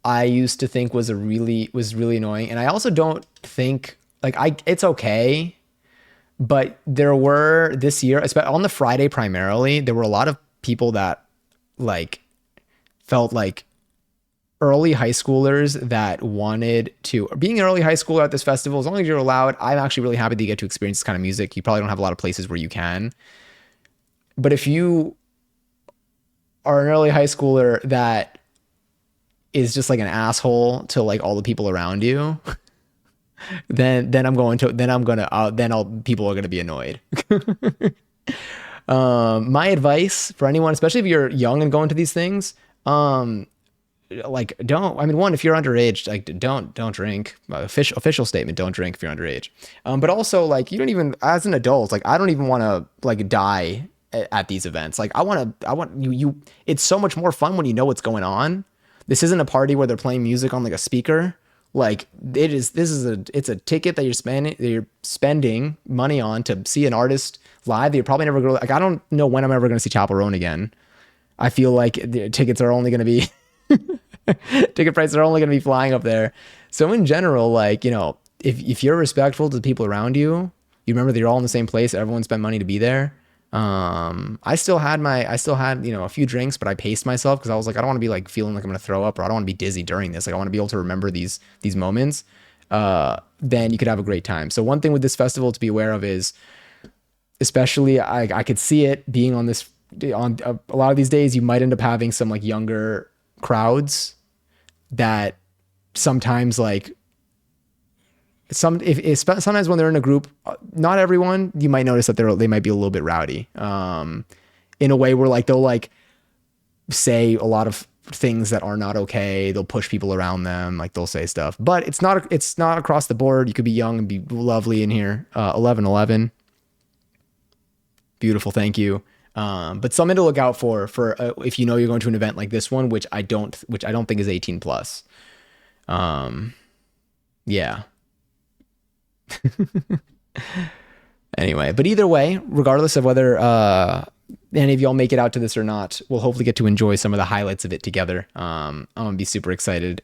I used to think was really annoying. And I also don't think it's okay, but there were this year, especially on the Friday primarily, there were a lot of people that like felt like early high schoolers that wanted to. Being an early high schooler at this festival, as long as you're allowed, I'm actually really happy that you get to experience this kind of music. You probably don't have a lot of places where you can, but if you are an early high schooler that is just like an asshole to like all the people around you, then people are going to be annoyed. My advice for anyone, especially if you're young and going to these things, like one, if you're underage, like don't drink. Official statement, don't drink if you're underage. But also like you don't even, as an adult, like I don't even want to like die at these events. Like I want you, it's so much more fun when you know what's going on. This isn't a party where they're playing music on like a speaker. Like it's a ticket that you're spending money on to see an artist live that you're probably never going to, like, I don't know when I'm ever going to see Chapel Roan again. I feel like the tickets are only going to be, ticket prices are only going to be flying up there. So in general, like, you know, if you're respectful to the people around you, you remember that you're all in the same place, everyone spent money to be there. I still had, you know, a few drinks, but I paced myself because I was like, I don't want to be like feeling like I'm going to throw up, or I don't want to be dizzy during this. Like I want to be able to remember these moments. Then you could have a great time. So one thing with this festival to be aware of is especially I could see it being on this on a lot of these days. You might end up having some like younger crowds that sometimes like if sometimes when they're in a group, not everyone, you might notice that they might be a little bit rowdy, in a way where like they'll like say a lot of things that are not okay. They'll push people around them, like they'll say stuff, but it's not across the board. You could be young and be lovely in here. 1111, beautiful, thank you. But something to look out for if you know you're going to an event like this one, which I don't think is 18 plus. Yeah. Anyway, but either way, regardless of whether any of y'all make it out to this or not, we'll hopefully get to enjoy some of the highlights of it together. I'm gonna be super excited.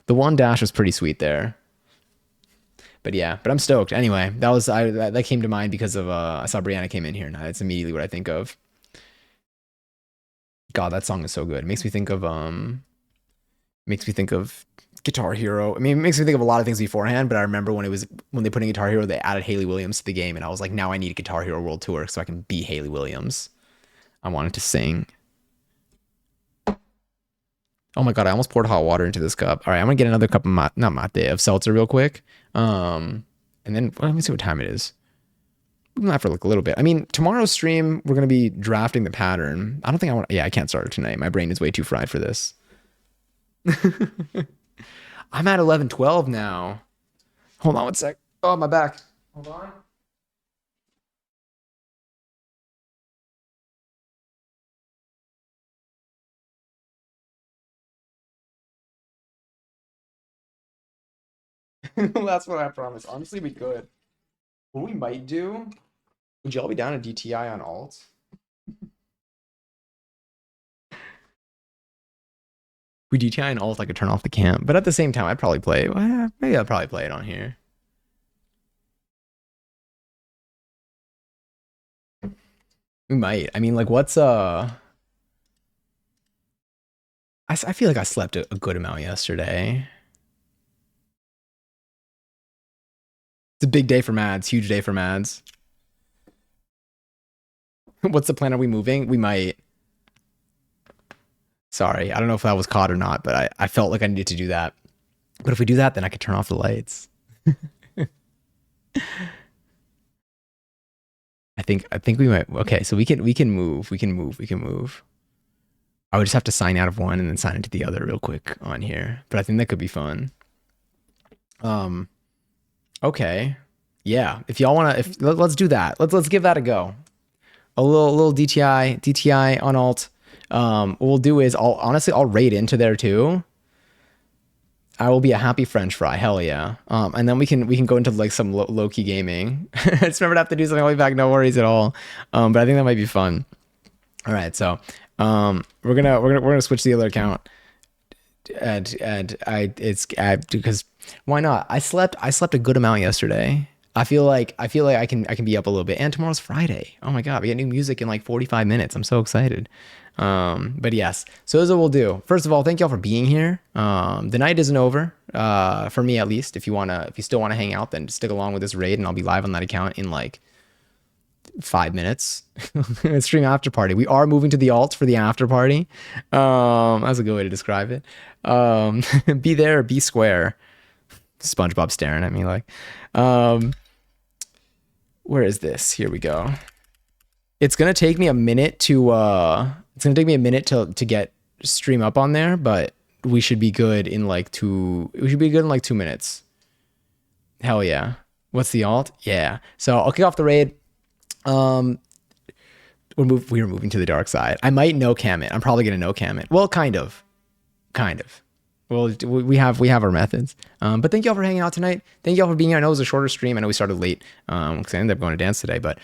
The one dash was pretty sweet there, but yeah, but I'm stoked. Anyway, that came to mind because of I saw Brianna came in here, and that's immediately what I think of. God, that song is so good. It makes me think of Guitar Hero. I mean, it makes me think of a lot of things beforehand, but I remember when they put in Guitar Hero, they added Hayley Williams to the game, and I was like, now I need a Guitar Hero World Tour so I can be Hayley Williams. I wanted to sing. Oh my god, I almost poured hot water into this cup. All right, I'm gonna get another cup of of seltzer real quick. And then let me see what time it is. We've been live for like a little bit. I mean, tomorrow's stream, we're gonna be drafting the pattern. I don't think I want. Yeah, I can't start it tonight. My brain is way too fried for this. I'm at 11:12 now. Hold on one sec. Oh, my back. Hold on. That's what I promise. Honestly, we could. What we might do, would y'all be down to DTI on alt? We DTI on alt, I could turn off the cam. But at the same time, I'd probably play. Well, maybe I'll probably play it on here. We might. I mean, like, what's I feel like I slept a good amount yesterday. It's a big day for Mads. Huge day for Mads. What's the plan? Are we moving? We might. Sorry, I don't know if that was caught or not, but I felt like I needed to do that. But if we do that, then I could turn off the lights. I think we might. Okay, so we can move. We can move. I would just have to sign out of one and then sign into the other real quick on here. But I think that could be fun. Okay. Yeah. If y'all wanna let's do that. Let's give that a go. A little DTI on alt. What we'll do is I'll raid into there too. I will be a happy French fry. Hell yeah. And then we can go into like some low key gaming. I just remembered I have to do something way back. No worries at all. But I think that might be fun. All right. So, we're gonna switch to the other account. And because why not? I slept a good amount yesterday. I feel like I can be up a little bit. And tomorrow's Friday. Oh my god, we get new music in like 45 minutes. I'm so excited. But yes, so as we'll do. First of all, thank y'all for being here. The night isn't over. For me at least. If you still wanna hang out, then stick along with this raid, and I'll be live on that account in like 5 minutes. Stream after party. We are moving to the alt for the after party. That's a good way to describe it. Be there or be square. SpongeBob staring at me like. Where is this? Here we go. It's gonna take me a minute to get stream up on there, but we should be good in like 2 minutes. Hell yeah. What's the alt? Yeah. So I'll kick off the raid. We're moving to the dark side. I might no cam it. I'm probably gonna no cam it. Well, kind of. Well, we have our methods. But thank y'all for hanging out tonight. Thank y'all for being here. I know it was a shorter stream. I know we started late because I ended up going to dance today. But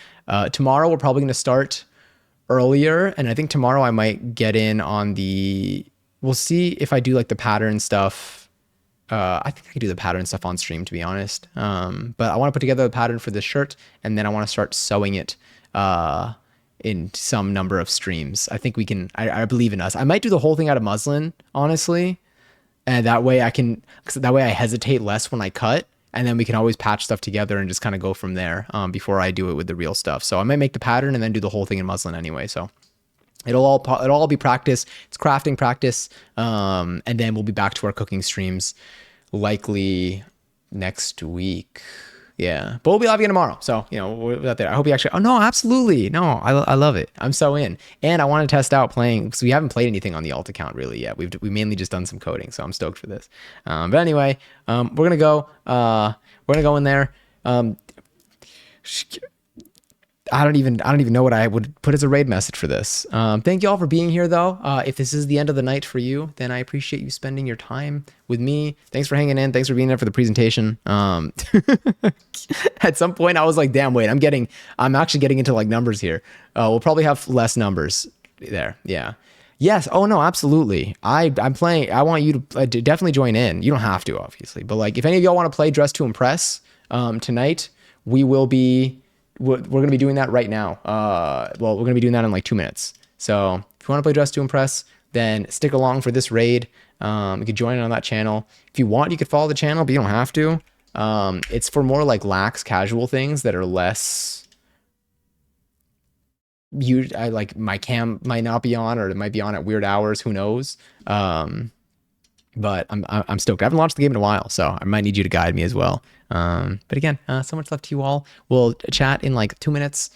tomorrow we're probably gonna start earlier, and I think tomorrow I might get in on the. We'll see if I do like the pattern stuff. I think I could do the pattern stuff on stream, to be honest. But I want to put together the pattern for this shirt, and then I want to start sewing it in some number of streams. I think we can. I believe in us. I might do the whole thing out of muslin, honestly, and that way I hesitate less when I cut, and then we can always patch stuff together and just kind of go from there before I do it with the real stuff. So I might make the pattern and then do the whole thing in muslin anyway. So it'll all be practice. It's crafting practice, and then we'll be back to our cooking streams likely next week. Yeah, but we'll be live again tomorrow. So, we're out there. I hope you actually, oh no, absolutely. No, I love it. I'm so in. And I want to test out playing, because we haven't played anything on the alt account really yet. We mainly just done some coding. So I'm stoked for this. But anyway, we're going to go in there. I don't even know what I would put as a raid message for this. Thank you all for being here though. If this is the end of the night for you, then I appreciate you spending your time with me. Thanks for hanging in. Thanks for being there for the presentation. At some point I was like, damn, wait, I'm actually getting into like numbers here. We'll probably have less numbers there. Yeah. Yes. Oh no, absolutely. I'm playing. I want you to definitely join in. You don't have to, obviously, but like if any of y'all want to play Dress to Impress tonight, we're going to be doing that right now. We're going to be doing that in like 2 minutes. So if you want to play Dress to Impress, then stick along for this raid. You could join in on that channel. If you want, you could follow the channel, but you don't have to. It's for more like lax casual things that are less... like my cam might not be on, or it might be on at weird hours. Who knows? But I'm stoked. I haven't launched the game in a while, so I might need you to guide me as well. But again, so much love to you all. We'll chat in like 2 minutes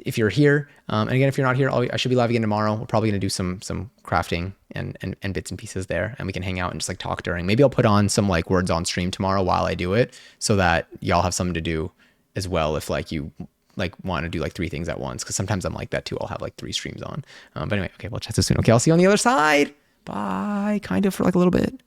if you're here. And again, if you're not here, I should be live again tomorrow. We're probably going to do some crafting and bits and pieces there, and we can hang out and just like talk during. Maybe I'll put on some like words on stream tomorrow while I do it, so that y'all have something to do as well if like you like want to do like 3 things at once, because sometimes I'm like that too. I'll have like 3 streams on. But anyway, okay, we'll chat so soon. Okay, I'll see you on the other side. Bye. Kind of for like a little bit.